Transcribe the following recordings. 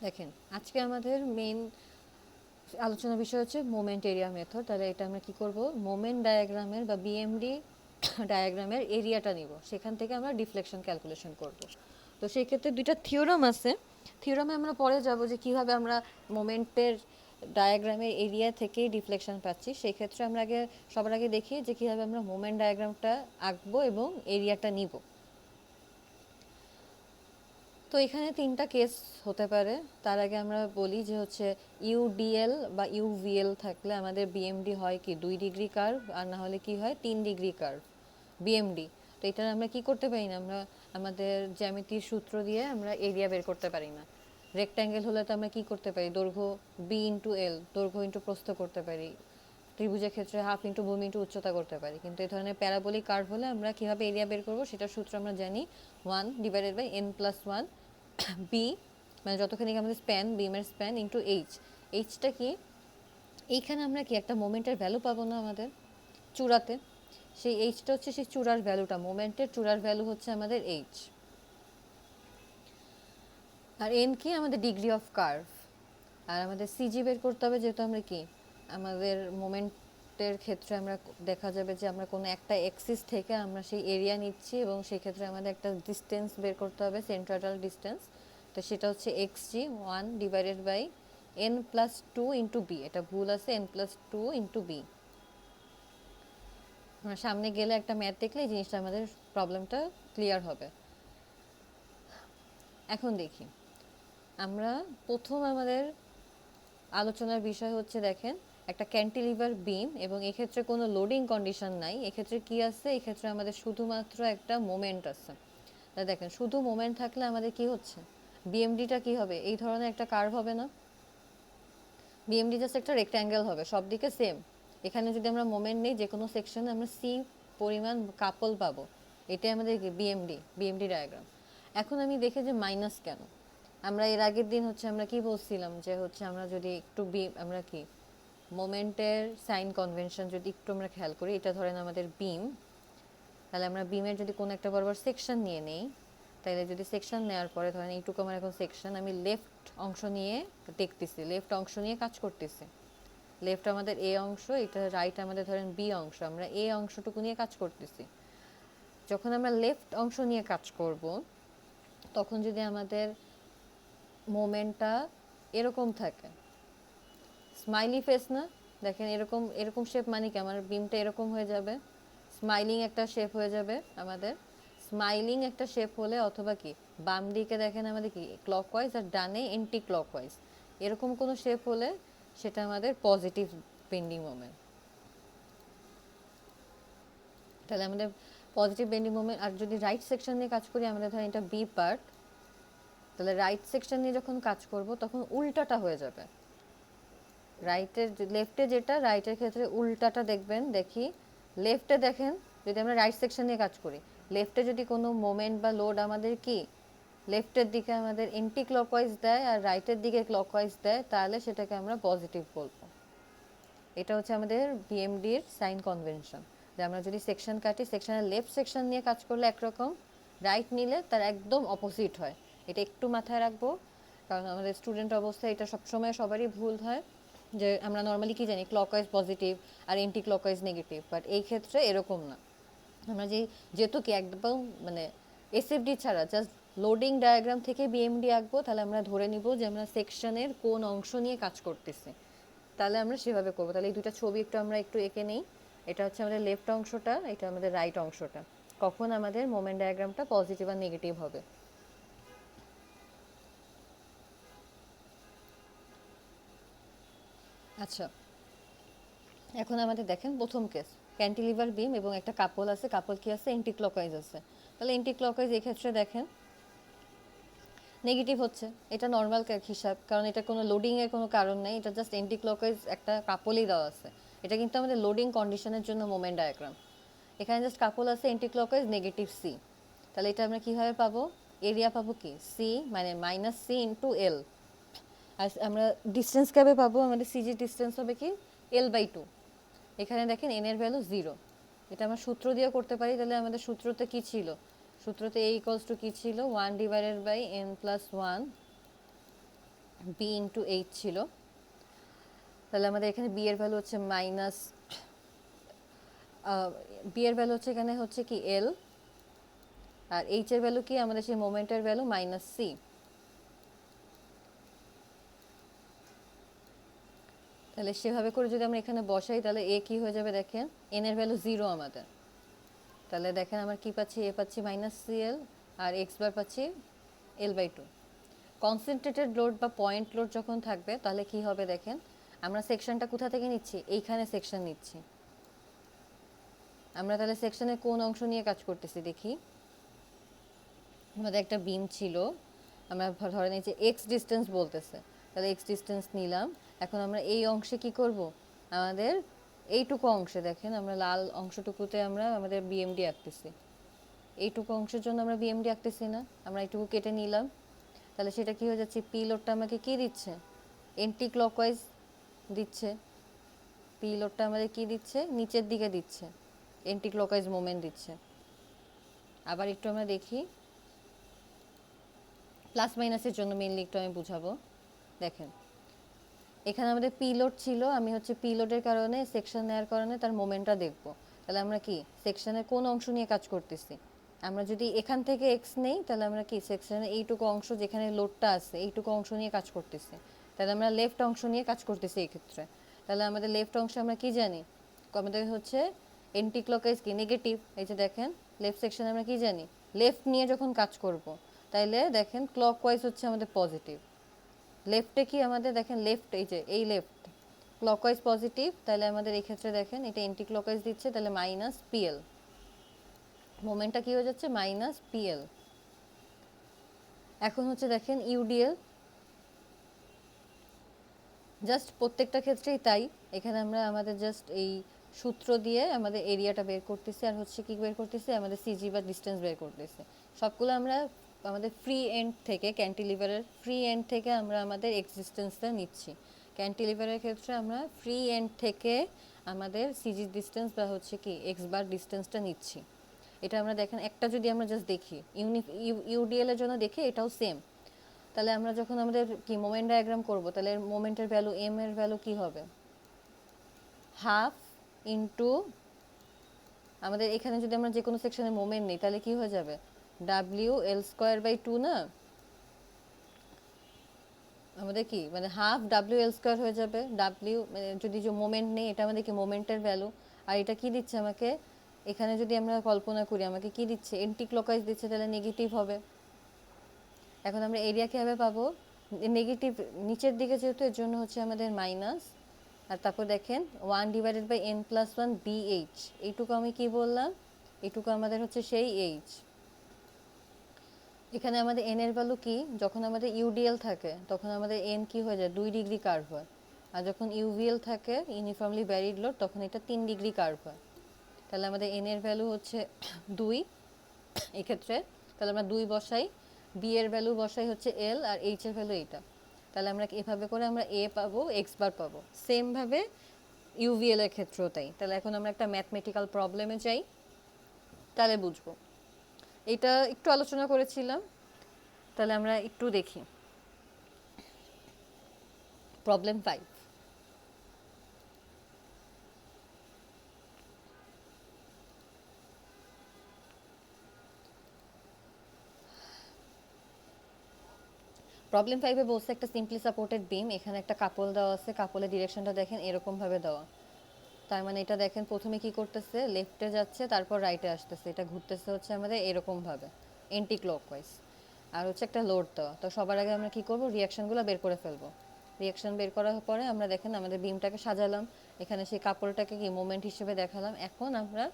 দেখেন আজকে আমাদের মেইন আলোচনার বিষয় হচ্ছে মোমেন্ট এরিয়া মেথড। তাহলে এটা আমরা কি করব, মোমেন্ট ডায়াগ্রামের বা বিএমডি ডায়াগ্রামের এরিয়াটা নিব, সেখান থেকে আমরা ডিফ্লেকশন ক্যালকুলেশন করব। তো সেই ক্ষেত্রে দুইটা থিওরাম আছে, থিওরামে আমরা পরে যাব যে কিভাবে আমরা মোমেন্টের ডায়াগ্রামের এরিয়া থেকেই ডিফ্লেকশন পাচ্ছি। সেই ক্ষেত্রে আমরা সবার আগে দেখি যে কিভাবে আমরা মোমেন্ট ডায়াগ্রামটা আঁকবো এবং এরিয়াটা নিব। তো এখানে তিনটা কেস হতে পারে। তার আগে আমরা বলি যে হচ্ছে ইউডিএল বা ইউভিএল থাকলে আমাদের বিএমডি হয় কি 2 ডিগ্রি কার্ভ, আর না হলে কি হয় 3 ডিগ্রি কার্ভ বিএমডি। তো এটা আমরা কি করতে পারি না, আমরা আমাদের জ্যামিতির সূত্র দিয়ে আমরা এরিয়া বের করতে পারি না। রেক্ট্যাঙ্গেল হলে তো আমরা কি করতে পারি, দৈর্ঘ্য বি ইন্টু এল, দৈর্ঘ্য ইন্টু প্রস্থ করতে পারি। ত্রিভুজের ক্ষেত্রে হাফ ইন্টু ভূমি ইন্টু উচ্চতা করতে পারি। কিন্তু এই ধরনের প্যারাবোলিক কার্ভ হলে আমরা কিভাবে এরিয়া বের করবো সেটার সূত্র আমরা জানি, 1/n+1 বি, মানে যতখানি আমাদের স্প্যান, বিমের স্প্যান ইন্টু এইচ। এইচটা কি, এইখানে আমরা কি একটা মোমেন্টের ভ্যালু পাবো না আমাদের চূড়াতে, সেই এইচটা হচ্ছে সেই চূড়ার ভ্যালুটা, মোমেন্টের চূড়ার ভ্যালু হচ্ছে আমাদের এইচ। আর এন কি আমাদের ডিগ্রি অফ কার্ভ। আর আমাদের সিজি বের করতে হবে, যেহেতু আমরা কি আমাদের মোমেন্টের ক্ষেত্রে আমরা দেখা যাবে যে আমরা কোনো একটা এক্সিস থেকে আমরা সেই এরিয়া নিচ্ছি, এবং সেই ক্ষেত্রে আমাদের একটা ডিস্টেন্স বের করতে হবে, সেন্ট্রাল ডিস্টেন্স। তো সেটা হচ্ছে এক্সজি 1/n+2 ইন্টু বি। এটা ভুল আছে, n+2 ইন্টু বি। সামনে গেলে একটা ম্যাথ দেখলে এই জিনিসটা আমাদের প্রবলেমটা ক্লিয়ার হবে। এখন দেখি আমরা প্রথম আমাদের আলোচনার বিষয় হচ্ছে, দেখেন একটা ক্যান্টিলিভার বিম, এবং এক্ষেত্রে কোনো লোডিং কন্ডিশন নাই। এক্ষেত্রে কি আছে, এক্ষেত্রে আমাদের শুধুমাত্র একটা মোমেন্ট আছে। তাই দেখেন শুধু মোমেন্ট থাকলে আমাদের কি হচ্ছে, বিএমডিটা কি হবে, এই ধরনের একটা কার্ভ হবে না। বিএমডি জাস্ট একটা রেক্ট্যাঙ্গেল হবে, সব দিকে সেম। এখানে যদি আমরা মোমেন্ট নেই, যে কোনো সেকশনে আমরা সি পরিমাণ কাপল পাবো। এটাই আমাদের বিএমডি ডায়াগ্রাম। এখন আমি দেখি যে মাইনাস কেন। আমরা এর আগের দিন হচ্ছে আমরা কি বলছিলাম যে হচ্ছে আমরা যদি একটু আমরা কি মোমেন্টের সাইন কনভেনশন যদি একটু আমরা খেয়াল করি, এটা ধরেন আমাদের বিম, তাহলে আমরা বিমের যদি কোনো একটা বরাবর সেকশন নিয়ে নেই, তাহলে যদি সেকশন নেওয়ার পরে ধরেন এইটুকু আমার এখন সেকশন, আমি লেফট অংশ নিয়ে দেখতেছি, লেফট অংশ নিয়ে কাজ করতেছি। লেফট আমাদের এ অংশ, এটা রাইট আমাদের ধরেন বি অংশ, আমরা এ অংশটুকু নিয়ে কাজ করতেছি। যখন আমরা লেফট অংশ নিয়ে কাজ করব, তখন যদি আমাদের মোমেন্টটা এরকম থাকে, স্মাইলি ফেস না, দেখেন এরকম এরকম শেপ, মানে কি আমার বিমটা এরকম হয়ে যাবে, স্মাইলিং একটা শেপ হয়ে যাবে আমাদের। স্মাইলিং একটা শেপ হলে, অথবা কি বাম দিকে দেখেন আমাদের কি ক্লকওয়াইজ আর ডানে এন্টি ক্লকওয়াইজ, এরকম কোনো শেপ হলে সেটা আমাদের পজিটিভ বেন্ডিং মোমেন্ট। তাহলে আমাদের পজিটিভ বেন্ডিং মোমেন্ট। আর যদি রাইট সেকশন নিয়ে কাজ করি, আমাদের ধরেন এটা বি পার্ট, তাহলে রাইট সেকশন নিয়ে যখন কাজ করব তখন উল্টাটা হয়ে যাবে। রাইটের লেফটে যেটা, রাইটের ক্ষেত্রে উল্টাটা দেখবেন। দেখি লেফটে দেখেন, যদি আমরা রাইট সেকশন নিয়ে কাজ করি, লেফটে যদি কোনো মোমেন্ট বা লোড আমাদের কি লেফটের দিকে আমাদের এন্টি ক্লকওয়াইজ দেয় আর রাইটের দিকে ক্লকওয়াইজ দেয়, তাহলে সেটাকে আমরা পজিটিভ বলবো। এটা হচ্ছে আমাদের বিএমডির সাইন কনভেনশন, যে আমরা যদি সেকশন কাটি, সেকশনের লেফট সেকশন নিয়ে কাজ করলে একরকম, রাইট নিলে তার একদম অপোজিট হয়। এটা একটু মাথায় রাখবো, কারণ আমাদের স্টুডেন্ট অবস্থায় এটা সবসময় সবারই ভুল হয়, যে আমরা নর্মালি কি জানি ক্লকওয়াইজ পজিটিভ আর এন্টি ক্লকওয়াইজ নেগেটিভ, বাট এই ক্ষেত্রে এরকম না। আমরা যেহেতু কি একদম মানে এসএফডি ছাড়া জাস্ট লোডিং ডায়াগ্রাম থেকে বিএমডি আঁকবো, তাহলে আমরা ধরে নিব যে আমরা সেকশনের কোন অংশ নিয়ে কাজ করতেছি, তাহলে আমরা সেভাবে করবো। তাহলে এই দুটা ছবি আমরা একটু এঁকে নেই। এটা হচ্ছে আমাদের লেফট অংশটা, এটা আমাদের রাইট অংশটা, কখন আমাদের মোমেন্ট ডায়াগ্রামটা পজিটিভ আর নেগেটিভ হবে। আচ্ছা, এখন আমাদের দেখেন প্রথম কেস, ক্যান্টিলিভার বিম এবং একটা কাপল আছে, কাপল কি আছে, এন্টি ক্লকওয়াইজ আছে। তাহলে এন্টি ক্লকওয়াইজ এই ক্ষেত্রে দেখেন নেগেটিভ হচ্ছে, এটা নর্মাল হিসাব, কারণ এটা কোনো লোডিংয়ের কোনো কারণ নেই, এটা জাস্ট এন্টি ক্লকওয়াইজ একটা কাপলই দেওয়া আছে। এটা কিন্তু আমাদের লোডিং কন্ডিশনের জন্য মোমেন্ট ডায়াগ্রাম। এখানে জাস্ট কাপল আছে, এন্টি ক্লকওয়াইজ নেগেটিভ সি। তাহলে এটা আমরা কীভাবে পাবো, এরিয়া পাবো কি সি মানে মাইনাস সি ইন্টু এল। আর আমরা ডিস্টেন্স কীভাবে পাবো, আমাদের সিজি ডিস্টেন্স হবে কি L/2। এখানে দেখেন এন এর ভ্যালু 0, এটা আমরা সূত্র দিয়ে করতে পারি। তাহলে আমাদের সূত্রতে কি ছিল, সূত্রতে A = কি ছিল, 1/n+1 বি ইন্টু এইচ ছিল, তাহলে আমাদের এখানে বি এর ভ্যালু হচ্ছে মাইনাস, বি এর ভ্যালু হচ্ছে এখানে হচ্ছে কি এল, আর এইচ এর ভ্যালু কি আমাদের সেই মোমেন্টের ভ্যালু মাইনাস সি। তাহলে সেভাবে করে যদি আমরা এখানে বসাই তাহলে এ কি হয়ে যাবে দেখেন, এন এর ভ্যালু 0 আমাদের, তাহলে দেখেন আমরা কি পাচ্ছি, এ পাচ্ছি মাইনাস সি এল, আর এক্স বার পাচ্ছি L/2। কনসেন্ট্রেটেড লোড বা পয়েন্ট লোড যখন থাকবে তাহলে কি হবে দেখেন, আমরা সেকশনটা কোথা থেকে নিচ্ছি, এইখানে সেকশন নিচ্ছি আমরা। তাহলে সেকশনের কোন অংশ নিয়ে কাজ করতেছি দেখি। আমাদের একটা বিম ছিল, আমরা ধরে নিই যে এক্স ডিস্টেন্স বলতেছে, তাহলে এক্স ডিস্টেন্স নিলাম। এখন আমরা এই অংশে কি করব, আমাদের এইটুকু অংশে দেখেন আমরা লাল অংশটুকুতে আমরা আমাদের বিএমডি আঁকতেছি, এইটুকু অংশের জন্য আমরা বিএমডি আঁকতেছি না, আমরা এইটুকু কেটে নিলাম। তাহলে সেটা কি হয়ে যাচ্ছে, পি লোডটা আমাকে কি দিচ্ছে, এন্টি ক্লকওয়াইজ দিচ্ছে। পি লোডটা আমাদের কি দিচ্ছে, নিচের দিকে দিচ্ছে, এন্টি ক্লকওয়াইজ মোমেন্ট দিচ্ছে। আবার একটু আমরা দেখি, প্লাস মাইনাসের জন্য মেইনলি একটু আমি বুঝাবো। দেখেন এখানে আমাদের পি লোড ছিল, আমি হচ্ছে পি লোডের কারণে সেকশন নেওয়ার কারণে তার মোমেন্টটা দেখব। তাহলে আমরা কি সেকশনের কোন অংশ নিয়ে কাজ করতেছি, আমরা যদি এখান থেকে এক্স নেই তাহলে আমরা কি সেকশনের এইটুকু অংশ যেখানে লোডটা আছে এইটুকু অংশ নিয়ে কাজ করতেছি, তাহলে আমরা লেফট অংশ নিয়ে কাজ করতেছি এই ক্ষেত্রে। তাহলে আমাদের লেফট অংশে আমরা কি জানি, আমাদের হচ্ছে এন্টি ক্লকওয়াইজ কি নেগেটিভ। এই যে দেখেন লেফট সেকশনে আমরা কি জানি, লেফট নিয়ে যখন কাজ করব তাইলে দেখেন ক্লকওয়াইজ হচ্ছে আমাদের পজিটিভ, লেফটে কি আমাদের দেখেন লেফট, এই যে এই লেফট ক্লকওয়াইজ পজিটিভ, তাহলে আমাদের এই ক্ষেত্রে দেখেন এটা এন্টি ক্লকওয়াইজ দিচ্ছে, তাহলে মাইনাস পিএল, মোমেন্টটা কি হয়ে যাচ্ছে মাইনাস পিএল। এখন হচ্ছে দেখেন ইউডিএল, জাস্ট প্রত্যেকটা ক্ষেত্রেই তাই, এখানে আমরা আমাদের জাস্ট এই সূত্র দিয়ে আমাদের এরিয়াটা বের করতেছি, আর হচ্ছে কি বের করতেছি, আমাদের সিজি বা ডিস্টেন্স বের করতেছি। সবগুলো আমরা আমাদের ফ্রি এন্ড থেকে, ক্যান্টিলিভারের ফ্রি এন্ড থেকে আমরা আমাদের এক্সিস্টেন্সটা নিচ্ছি। ক্যান্টিলিভারের ক্ষেত্রে আমরা ফ্রি এন্ড থেকে আমাদের সিজি ডিস্টেন্স বা হচ্ছে কি এক্স বার ডিস্টেন্সটা নিচ্ছি। এটা আমরা দেখেন একটা যদি আমরা জাস্ট দেখি ইউডিএল এর জন্য দেখি এটাও সেম। তাহলে আমরা যখন আমাদের কি মোমেন্ট ডায়াগ্রাম করব তাহলে মোমেন্টের ভ্যালু এম এর ভ্যালু কি হবে, হাফ ইন্টু আমাদের এখানে যদি আমরা যে কোনো সেকশনে মোমেন্ট নেই তাহলে কি হয়ে যাবে, W L²/2 না, আমাদের কি মানে হাফ WL² হয়ে যাবে। ডাব্লিউ মানে যদি যে মোমেন্ট নেই এটা আমাদের কি মোমেন্টের ভ্যালু, আর এটা কি দিচ্ছে আমাকে, এখানে যদি আমরা কল্পনা করি আমাকে কি দিচ্ছে, এন্টি ক্লকওয়াইজ দিচ্ছে, তাহলে নেগেটিভ হবে। এখন আমরা এরিয়া কীভাবে পাবো, নেগেটিভ নিচের দিকে যেহেতু এর জন্য হচ্ছে আমাদের মাইনাস, আর তারপর দেখেন 1/n+1 BH, এইটুকু আমি কি বললাম, এইটুকু আমাদের হচ্ছে সেই এইচ। এখানে আমাদের এন এর ভ্যালু কি, যখন আমাদের ইউডিএল থাকে তখন আমাদের এন কি হয়ে যায় 2 ডিগ্রি কার্ভ হয়, আর যখন ইউভিএল থাকে ইউনিফর্মলি ভ্যারিড লোড তখন এটা 3 ডিগ্রি কার্ভ হয়। তাহলে আমাদের এন এর ভ্যালু হচ্ছে 2 এক্ষেত্রে, তাহলে আমরা 2 বসাই, বি এর ভ্যালু বসাই হচ্ছে এল, আর এইচ এর ভ্যালু এইটা। তাহলে আমরা এভাবে করে আমরা এ পাবো, এক্স বার পাবো। সেমভাবে ইউভিএল এর ক্ষেত্রেও তাই। তাহলে এখন আমরা একটা ম্যাথমেটিক্যাল প্রবলেমে যাই, তাহলে বুঝবো। এটা একটু আলোচনা করেছিলাম, তাহলে আমরা একটু দেখি প্রবলেম 5। প্রবলেম 5-এ বলছে একটা সিম্পলি সাপোর্টেড বিম, এখানে একটা কাপল দেওয়া আছে, কাপলের ডিরেকশনটা দেখেন এরকমভাবে দেওয়া। তার মানে এটা দেখেন প্রথমে কি করতেছে, লেফটে যাচ্ছে তারপর রাইটে আসতেছে, এটা ঘুরতেছে হচ্ছে আমাদের এরকমভাবে এন্টি ক্লকওয়াইজ, আর হচ্ছে একটা লোড দেওয়া। তো সবার আগে আমরা কি করব, রিয়াকশনগুলো বের করে ফেলবো। রিয়াকশন বের করার পরে আমরা দেখেন আমাদের বিমটাকে সাজালাম, এখানে সেই কাপড়টাকে কি মোমেন্ট হিসেবে দেখালাম। এখন আমরা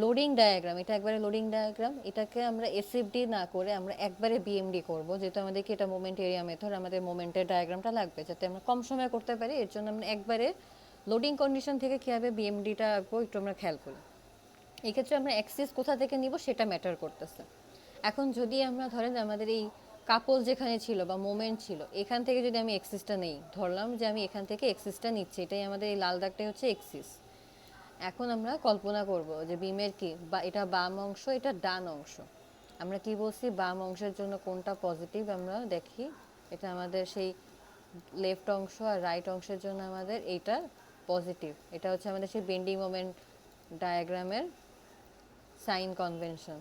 লোডিং ডায়াগ্রাম, এটা একবারে লোডিং ডায়াগ্রাম, এটাকে আমরা এসএফডি না করে আমরা একবারে বিএমডি করব, যেহেতু আমাদেরকে এটা মোমেন্ট এরিয়া মেথড, আমাদের মোমেন্টের ডায়াগ্রামটা লাগবে যাতে আমরা কম সময় করতে পারি, এর জন্য আমরা একবারে লোডিং কন্ডিশন থেকে কীভাবে বিএমডিটা আঁকবো একটু আমরা খেয়াল করি। এই ক্ষেত্রে আমরা অ্যাক্সিস কোথা থেকে নিব সেটা ম্যাটার করতেছে। এখন যদি আমরা ধরেন আমাদের এই কাপল যেখানে ছিল বা মোমেন্ট ছিল এখান থেকে যদি আমি এক্সিসটা নেই, ধরলাম যে আমি এখান থেকে এক্সিসটা নিচ্ছি, এটাই আমাদের এই লাল দাগটাই হচ্ছে এক্সিস। এখন আমরা কল্পনা করব যে বিমের কি বা এটা বাম অংশ এটা ডান অংশ, আমরা কি বলছি বাম অংশের জন্য কোনটা পজিটিভ, আমরা দেখি এটা আমাদের সেই লেফট অংশ আর রাইট অংশের জন্য আমাদের এইটা পজিটিভ। এটা হচ্ছে আমাদের সেই বেন্ডিং মোমেন্ট ডায়াগ্রামের সাইন কনভেনশন।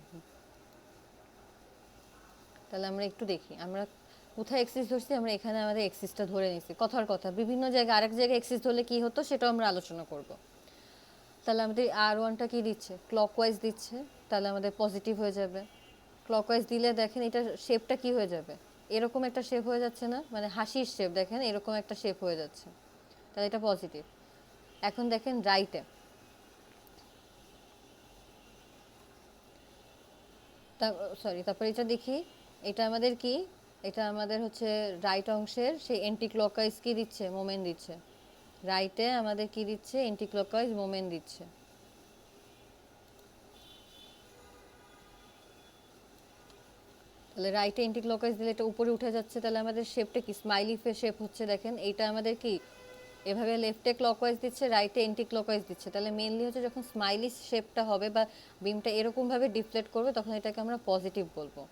তাহলে আমরা একটু দেখি আমরা কোথায় এক্সিস ধরছি। আমরা এখানে আমাদের এক্সিসটা ধরে নিছি, কথার কথা। বিভিন্ন জায়গায় আরেক জায়গায় এক্সিস ধরলে কি হতো সেটাও আমরা আলোচনা করব। তাহলে আমাদের R1টা কি দিচ্ছে, ক্লকওয়াইজ দিচ্ছে, তাহলে আমাদের পজিটিভ হয়ে যাবে। ক্লকওয়াইজ দিলে দেখেন এটা শেপটা কি হয়ে যাবে, এরকম একটা শেপ হয়ে যাচ্ছে না, মানে হাসির শেপ, দেখেন এরকম একটা শেপ হয়ে যাচ্ছে, তাহলে এটা পজিটিভ। এখন দেখেন রাইটে, তারপর এটা দেখি, এটা আমাদের কি, এটা আমাদের হচ্ছে রাইট অংশের সেই এন্টি ক্লকওয়াইজ কি দিচ্ছে, মোমেন্ট দিচ্ছে। রাইটে আমাদের কি দিচ্ছে, এন্টি ক্লকওয়াইজ মোমেন্ট দিচ্ছে। তাহলে রাইটে এন্টি ক্লকওয়াইজ দিলে এটা উপরে উঠে যাচ্ছে, তাহলে আমাদের শেপটা কি স্মাইলি শেপ হচ্ছে। দেখেন এইটা আমাদের কি এভাবে লেফটে ক্লকওয়াইজ দিচ্ছে, রাইটে এন্টি ক্লকওয়াইজ দিচ্ছে। তাহলে মেইনলি হচ্ছে যখন স্মাইলি শেপটা হবে বা বিমটা এরকমভাবে ডিফ্লেক্ট করবে তখন এটাকে আমরা পজিটিভ বলবো।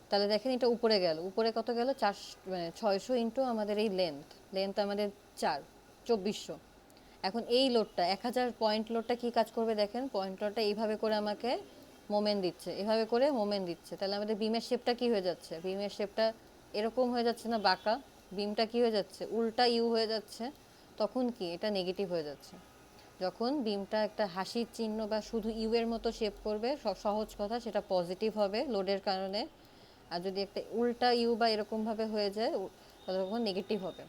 তাহলে দেখেন এটা উপরে গেল, উপরে কত গেল, 600 ইন্টু আমাদের এই লেন্থ আমাদের 2400। এখন এই লোডটা 1000 পয়েন্ট লোডটা কি কাজ করবে, দেখেন পয়েন্ট লোডটা এইভাবে করে আমাকে মোমেন্ট দিচ্ছে, এভাবে করে মোমেন্ট দিচ্ছে। তাহলে আমাদের বিমের শেপটা কি হয়ে যাচ্ছে, বিমের শেপটা এরকম হয়ে যাচ্ছে না, বাঁকা। বিমটা কি হয়ে যাচ্ছে, উল্টা ইউ হয়ে যাচ্ছে। তখন কি এটা নেগেটিভ হয়ে যাচ্ছে। যখন বিমটা একটা হাসির চিহ্ন বা শুধু ইউ এর মতো শেপ করবে, সহজ কথা, সেটা পজিটিভ হবে লোডের কারণে। আর যদি একটা উল্টা ইউ বা এরকমভাবে হয়ে যায় তাহলে তখন নেগেটিভ হবে।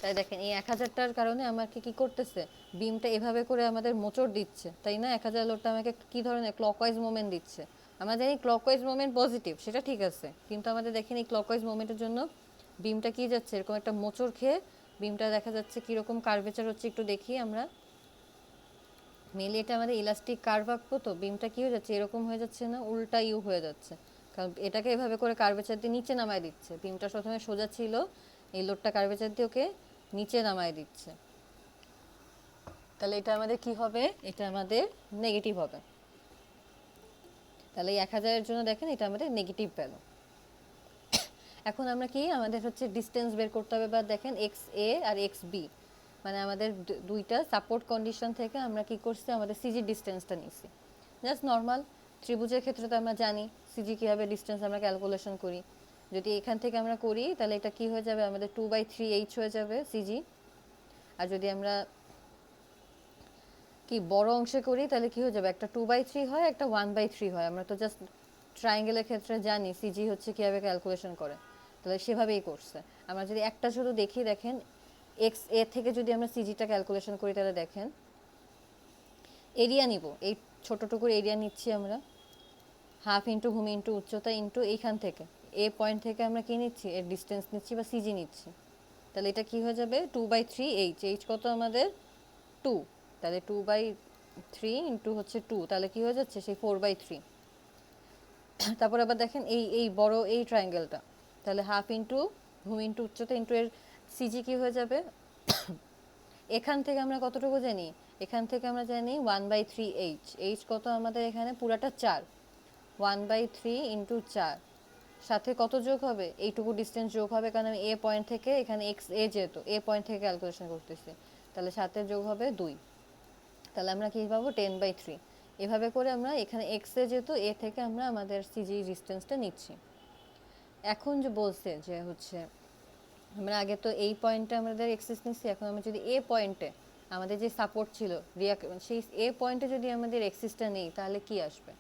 তাই দেখেন এই 1000টার কারণে আমাকে কি করতেছে, বিমটা এভাবে করে আমাদের মোচড় দিচ্ছে, তাই না। 1000 লোডটা আমাকে কি ধরনের ক্লকওয়াইজ মোমেন্ট দিচ্ছে। আমরা জানি ক্লকওয়াইজ মোমেন্ট পজিটিভ, সেটা ঠিক আছে, কিন্তু আমাদের দেখেন এই ক্লকওয়াইজ মোমেন্টের জন্য বিমটা কি যাচ্ছে, এরকম একটা মোচড় খেয়ে বিমটা দেখা যাচ্ছে কীরকম কার্ভেচার হচ্ছে। একটু দেখি আমরা মেলে, এটা আমাদের ইলাস্টিক কার্ভ আঁকবো, তো বিমটা কি হয়ে যাচ্ছে, এরকম হয়ে যাচ্ছে না, উল্টা ইউ হয়ে যাচ্ছে, কারণ এটাকে এভাবে করে কার্ভেচার দিয়ে নিচে নামায় দিচ্ছে। বিমটা প্রথমে সোজা ছিল, এই লোডটা কার্ভেচার দিয়ে ওকে নিচে নামায় দিচ্ছে। তাহলে এটা আমাদের কি হবে, এটা আমাদের নেগেটিভ হবে। তাহলে এই 1000-এর জন্য দেখেন এটা আমাদের নেগেটিভ ভ্যালু। এখন আমরা কি, আমাদের হচ্ছে ডিস্টেন্স বের করতে হবে, বা দেখেন এক্স এ আর এক্স বি, মানে আমাদের দুইটা সাপোর্ট কন্ডিশন থেকে আমরা কি করছি, আমাদের সিজি ডিস্টেন্সটা নিছি। জাস্ট নর্মাল ত্রিভুজের ক্ষেত্রে তো আমরা জানি সিজি কীভাবে ডিস্টেন্স আমরা ক্যালকুলেশন করি। যদি এখান থেকে আমরা করি তাহলে এটা কি হয়ে যাবে, আমাদের 2/3h হয়ে যাবে সিজি। আর যদি আমরা কি বড় অংশে করি তাহলে কি হয়ে যাবে, একটা 2/3 হয়, একটা 1/3 হয়। আমরা তো জাস্ট ট্রায়াঙ্গেলের ক্ষেত্রে জানি সিজি হচ্ছে কীভাবে ক্যালকুলেশন করে, তাহলে সেভাবেই করছে। আমরা যদি একটা শুধু দেখি, দেখেন এক্স এ থেকে যদি আমরা সিজিটা ক্যালকুলেশন করি তাহলে দেখেন এরিয়া নিব, এই ছোটোটুকুর এরিয়া নিচ্ছি আমরা, হাফ ইন্টু ভূমি ইন্টু উচ্চতা ইন্টু এইখান থেকে এ পয়েন্ট থেকে আমরা কি নিচ্ছি, এর ডিস্টেন্স নিচ্ছি বা সিজি নিচ্ছি। তাহলে এটা কি হয়ে যাবে, 2/3h, এইচ কত আমাদের 2, তাহলে 2/3 ইন্টু হচ্ছে 2, তাহলে কি হয়ে যাচ্ছে সেই 4/3। তারপর আবার দেখেন এই এই বড় এই ট্রায়াঙ্গেলটা, তাহলে হাফ ইন্টু ভূমি ইন্টু উচ্চতা ইন্টু এর সিজি কি হয়ে যাবে, এখান থেকে আমরা কতটুকু জানি, এখান থেকে আমরা জানি 1/3h, এইচ কত আমাদের এখানে পুরাটা 4, 1/3 ইন্টু 4, সাথে কত যোগ হবে, এইটুকু ডিস্টেন্স যোগ হবে, কারণ আমি এ পয়েন্ট থেকে এখানে এক্স এ যেহেতু এ পয়েন্ট থেকে ক্যালকুলেশন করতেছি, তাহলে সাথে যোগ হবে 2, তাহলে আমরা কি পাবো 10/3। এভাবে করে আমরা এখানে এক্স এ যেহেতু এ থেকে আমরা আমাদের সিজি ডিস্টেন্সটা নিচ্ছি। এখন যে বলছে যে হচ্ছে আমরা আগে তো এই পয়েন্টে আমাদের এক্সিস নিচ্ছি, এখন আমরা যদি এ পয়েন্টে আমাদের যে সাপোর্ট ছিল সেই এ পয়েন্টে যদি আমাদের এক্সিসটা নেই তাহলে কি আসবে।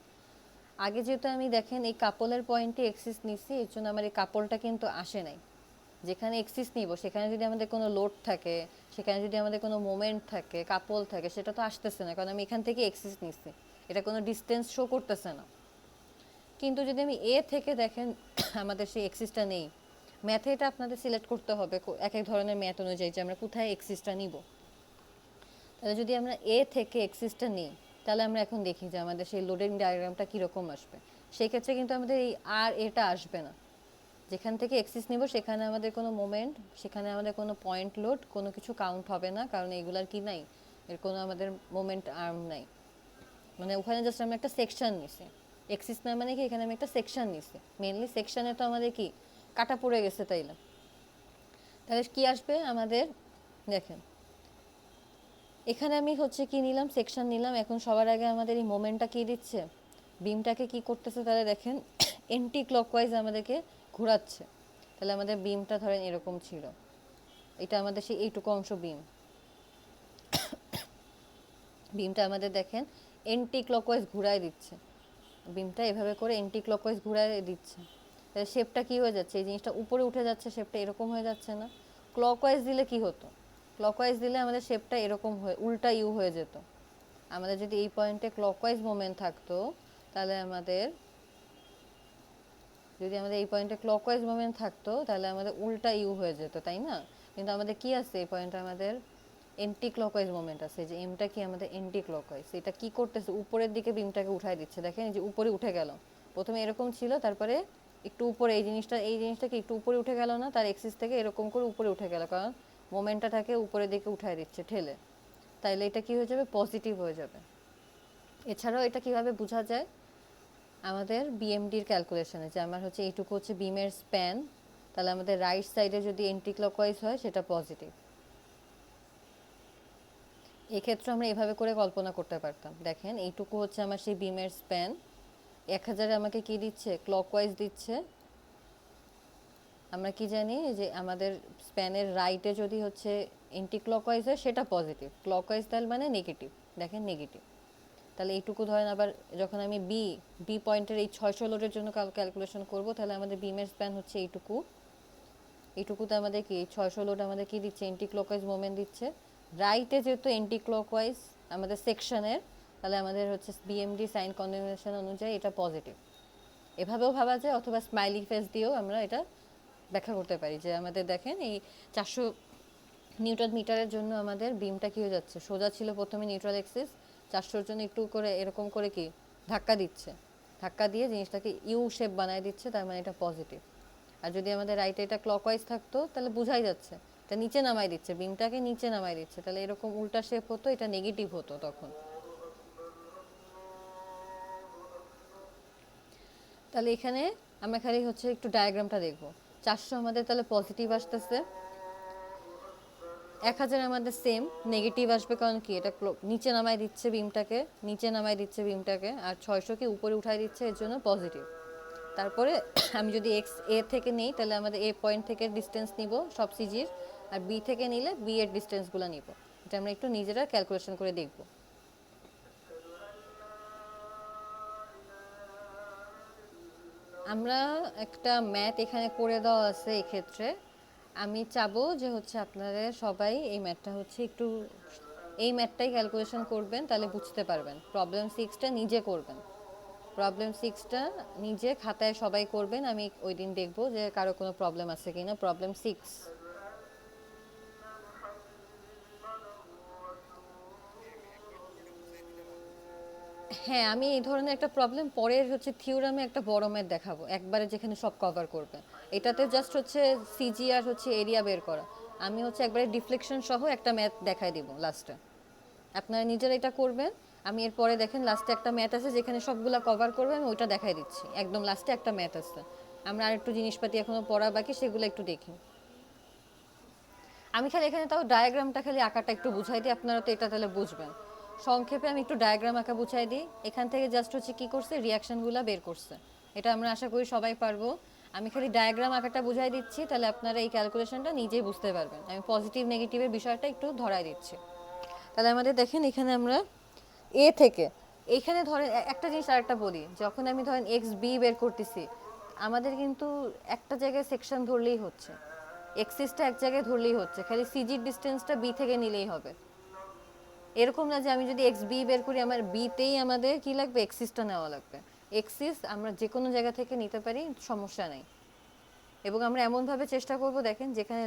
আগে যেহেতু আমি দেখেন এই কাপলের পয়েন্টে এক্সিস নিচ্ছি, এর জন্য আমার এই কাপলটা কিন্তু আসে নাই। যেখানে এক্সিস নিব সেখানে যদি আমাদের কোনো লোড থাকে, সেখানে যদি আমাদের কোনো মোমেন্ট থাকে, কাপল থাকে, সেটা তো আসতেছে না, কারণ আমি এখান থেকে এক্সিস নিচ্ছি, এটা কোনো ডিস্টেন্স শো করতেছে না। কিন্তু যদি আমি এ থেকে দেখেন আমাদের সেই এক্সিসটা নেই, ম্যাথে এটা আপনাদের সিলেক্ট করতে হবে এক এক ধরনের ম্যাথ অনুযায়ী যে আমরা কোথায় এক্সিসটা নিব। তাহলে যদি আমরা এ থেকে এক্সিসটা নিই তাহলে আমরা এখন দেখি যে আমাদের সেই লোডিং ডায়াগ্রামটা কীরকম আসবে। সেই ক্ষেত্রে কিন্তু আমাদের এই আর এটা আসবে না, যেখান থেকে এক্সিস নিব সেখানে আমাদের কোনো মোমেন্ট, সেখানে আমাদের কোনো পয়েন্ট লোড, কোনো কিছু কাউন্ট হবে না, কারণ এগুলার কি নাই, এর কোনো আমাদের মোমেন্ট আর্ম নাই। মানে ওখানে জাস্ট আমরা একটা সেকশন নিছি, এক্সিস না মানে কি এখানে আমি একটা সেকশন নিছি। মেনলি সেকশনে তো আমাদের কি কাটা পড়ে গেছে তাইলে তাহলে কি আসবে আমাদের দেখেন এখানে আমি হচ্ছে কি নিলাম সেকশন নিলাম এখন সবার আগে আমাদের এই মোমেন্টটা কি দিচ্ছে বিমটাকে কি করতেছে তাহলে দেখেন এন্টি ক্লকওয়াইজ আমাদেরকে ঘোরাচ্ছে তাহলে আমাদের বিমটা ধরেন এরকম ছিল এটা আমাদের সেই এইটুকু অংশ বিমটা আমাদের দেখেন এন্টি ক্লকওয়াইজ ঘুরায় দিচ্ছে বিমটা এভাবে করে এন্টি ক্লকওয়াইজ ঘুরায় দিচ্ছে তাহলে শেপটা কি হয়ে যাচ্ছে এই জিনিসটা উপরে উঠে যাচ্ছে শেপটা এরকম হয়ে যাচ্ছে না ক্লকওয়াইজ দিলে কি হতো ক্লকওয়াইজ দিলে আমাদের শেপটা এরকম হয়ে উল্টা ইউ হয়ে যেত আমাদের যদি এই পয়েন্টে ক্লকওয়াইজ মোমেন্ট থাকতো তাহলে আমাদের এই পয়েন্টে ক্লকওয়াইজ মোমেন্ট থাকতো তাহলে আমাদের উল্টা ইউ হয়ে যেত তাই না কিন্তু আমাদের কি আছে এই পয়েন্টে আমাদের এন্টি ক্লকওয়াইজ মোমেন্ট আছে যে এমটা কি আমাদের এন্টি ক্লকওয়াইজ এটা কি করতেছে উপরের দিকে বিমটাকে উঠায় দিচ্ছে দেখেন যে উপরে উঠে গেল প্রথমে এরকম ছিল তারপরে একটু উপরে এই জিনিসটা কি একটু উপরে উঠে গেল না তার এক্সিস থেকে এরকম করে উপরে উঠে গেল কারণ মোমেন্টটাকে উপরের দিকে উঠায় দিচ্ছে ঠেলে তাইলে এটা কি হয়ে যাবে পজিটিভ হয়ে যাবে এছাড়াও এটা কিভাবে বোঝা যায় আমাদের বিএমডির ক্যালকুলেশনে যে আমার হচ্ছে এইটুকু হচ্ছে বিমের স্প্যান তাহলে আমাদের রাইট সাইডে যদি এন্টি ক্লকওয়াইজ হয় সেটা পজিটিভ এক্ষেত্রে আমরা এভাবে করে কল্পনা করতে পারতাম দেখেন এইটুকু হচ্ছে আমার সেই বিমের স্প্যান 1000 আমাকে কি দিচ্ছে ক্লকওয়াইজ দিচ্ছে আমরা কি জানি যে আমাদের স্প্যানের রাইটে যদি হচ্ছে এন্টি ক্লকওয়াইজ হয় সেটা পজিটিভ ক্লকওয়াইজ তাহলে মানে নেগেটিভ দেখেন নেগেটিভ তাহলে এইটুকু ধরেন আবার যখন আমি বি পয়েন্টের এই 600 লোডের জন্য ক্যালকুলেশন করব তাহলে আমাদের বিমের স্প্যান হচ্ছে এইটুকুতে আমাদের কি 600 লোড আমাদের কি দিচ্ছে এন্টি ক্লকওয়াইজ মোমেন্ট দিচ্ছে রাইটে যেহেতু এন্টি ক্লকওয়াইজ আমাদের সেকশনের তাহলে আমাদের হচ্ছে বিএমডি সাইন কনভেনশন অনুযায়ী এটা পজিটিভ এভাবেও ভাবা যায় অথবা স্মাইলি ফেস দিয়েও আমরা এটা ব্যাখ্যা করতে পারি যে আমাদের দেখেন এই 400 নিউটন মিটারের জন্য আমাদের বিমটা কি হয়ে যাচ্ছে সোজা ছিল প্রথমে নিউট্রাল এক্সিস 400 জন্য একটু করে এরকম করে কি ধাক্কা দিয়ে জিনিসটাকে ইউ শেপ বানায় দিচ্ছে তার মানে এটা পজিটিভ আর যদি আমাদের রাইটে এটা ক্লকওয়াইজ থাকতো তাহলে বোঝাই যাচ্ছে এটা নিচে নামাই দিচ্ছে বিমটাকে নিচে নামাই দিচ্ছে তাহলে এরকম উল্টা শেপ হতো এটা নেগেটিভ হতো তখন তাহলে এখানে আমরা খালি হচ্ছে একটু ডায়াগ্রামটা দেখব 400 আমাদের তাহলে পজিটিভ আসতেছে 1000 আমাদের সেম নেগেটিভ আসবে কারণ কি এটা নিচে নামাই দিচ্ছে বিমটাকে আর 600 কে উপরে উঠাই দিচ্ছে এর জন্য পজিটিভ তারপরে আমি যদি এক্স এ থেকে নেই তাহলে আমাদের এ পয়েন্ট থেকে ডিস্টেন্স নিব সব সিজির আর বি থেকে নিলে বি এর ডিস্টেন্সগুলো নিব এটা আমরা একটু নিজেরা ক্যালকুলেশন করে দেখব আমরা একটা ম্যাথ এখানে করে দেওয়া আছে এই ক্ষেত্রে আমি চাবো যে হচ্ছে আপনাদের সবাই এই ম্যাথটাই ক্যালকুলেশন করবেন তাহলে বুঝতে পারবেন প্রবলেম 6টা নিজে করবেন প্রবলেম 6টা নিজে খাতায় সবাই করবেন আমি ওই দিন দেখব যে কারো কোনো প্রবলেম আছে কিনা প্রবলেম 6 হ্যাঁ আমি এই ধরনের একটা প্রবলেম পরের হচ্ছে থিওরামে একটা বড় ম্যাথ দেখাবো একবারে যেখানে সব কভার করবে এটাতে জাস্ট হচ্ছে সিজি আর হচ্ছে এরিয়া বের করা আমি হচ্ছে একবারে ডিফ্লেকশন সহ একটা ম্যাথ দেখাই দিব লাস্টে আপনারা নিজেরা এটা করবেন আমি এরপরে দেখেন লাস্টে একটা ম্যাথ আছে যেখানে সবগুলা কভার করবে আমি ওইটা দেখাই দিচ্ছি একদম লাস্টে একটা ম্যাথ আছে আমরা আরেকটু জিনিসপাতি এখনো পড়া বাকি সেগুলো একটু দেখি আমি খালি এখানে তাও ডায়াগ্রামটা খালি আঁকাটা একটু বুঝাই দিই আপনারা তো এটা তাহলে বুঝবেন সংক্ষেপে আমি একটু ডায়াগ্রাম আঁকা বুঝাই দিই এখান থেকে জাস্ট হচ্ছে কি করছে রিয়াকশনগুলো বের করছে এটা আমরা আশা করি সবাই পারবো আমি খালি ডায়াগ্রাম আঁকাটা বুঝাই দিচ্ছি তাহলে আপনারা এই ক্যালকুলেশনটা নিজেই বুঝতে পারবেন আমি পজিটিভ নেগেটিভের বিষয়টা একটু ধরাই দিচ্ছি তাহলে আমাদের দেখেন এখানে আমরা এ থেকে এইখানে ধরেন একটা জিনিস আরেকটা বলি যখন আমি ধরেন এক্স বি বের করতেছি আমাদের কিন্তু একটা জায়গায় সেকশন ধরলেই হচ্ছে এক্সিসটা এক জায়গায় ধরলেই হচ্ছে খালি সিজির ডিস্টেন্সটা বি থেকে নিলেই হবে এরকম না যে আমি যদি এক্স বি বের করি আমার বিতেই আমাদের কি লাগবে এক্সিসটা নেওয়া লাগবে এক্সিস আমরা যে কোনো জায়গা থেকে নিতে পারি সমস্যা নেই এবং আমরা এমনভাবে চেষ্টা করব দেখেন যেখানে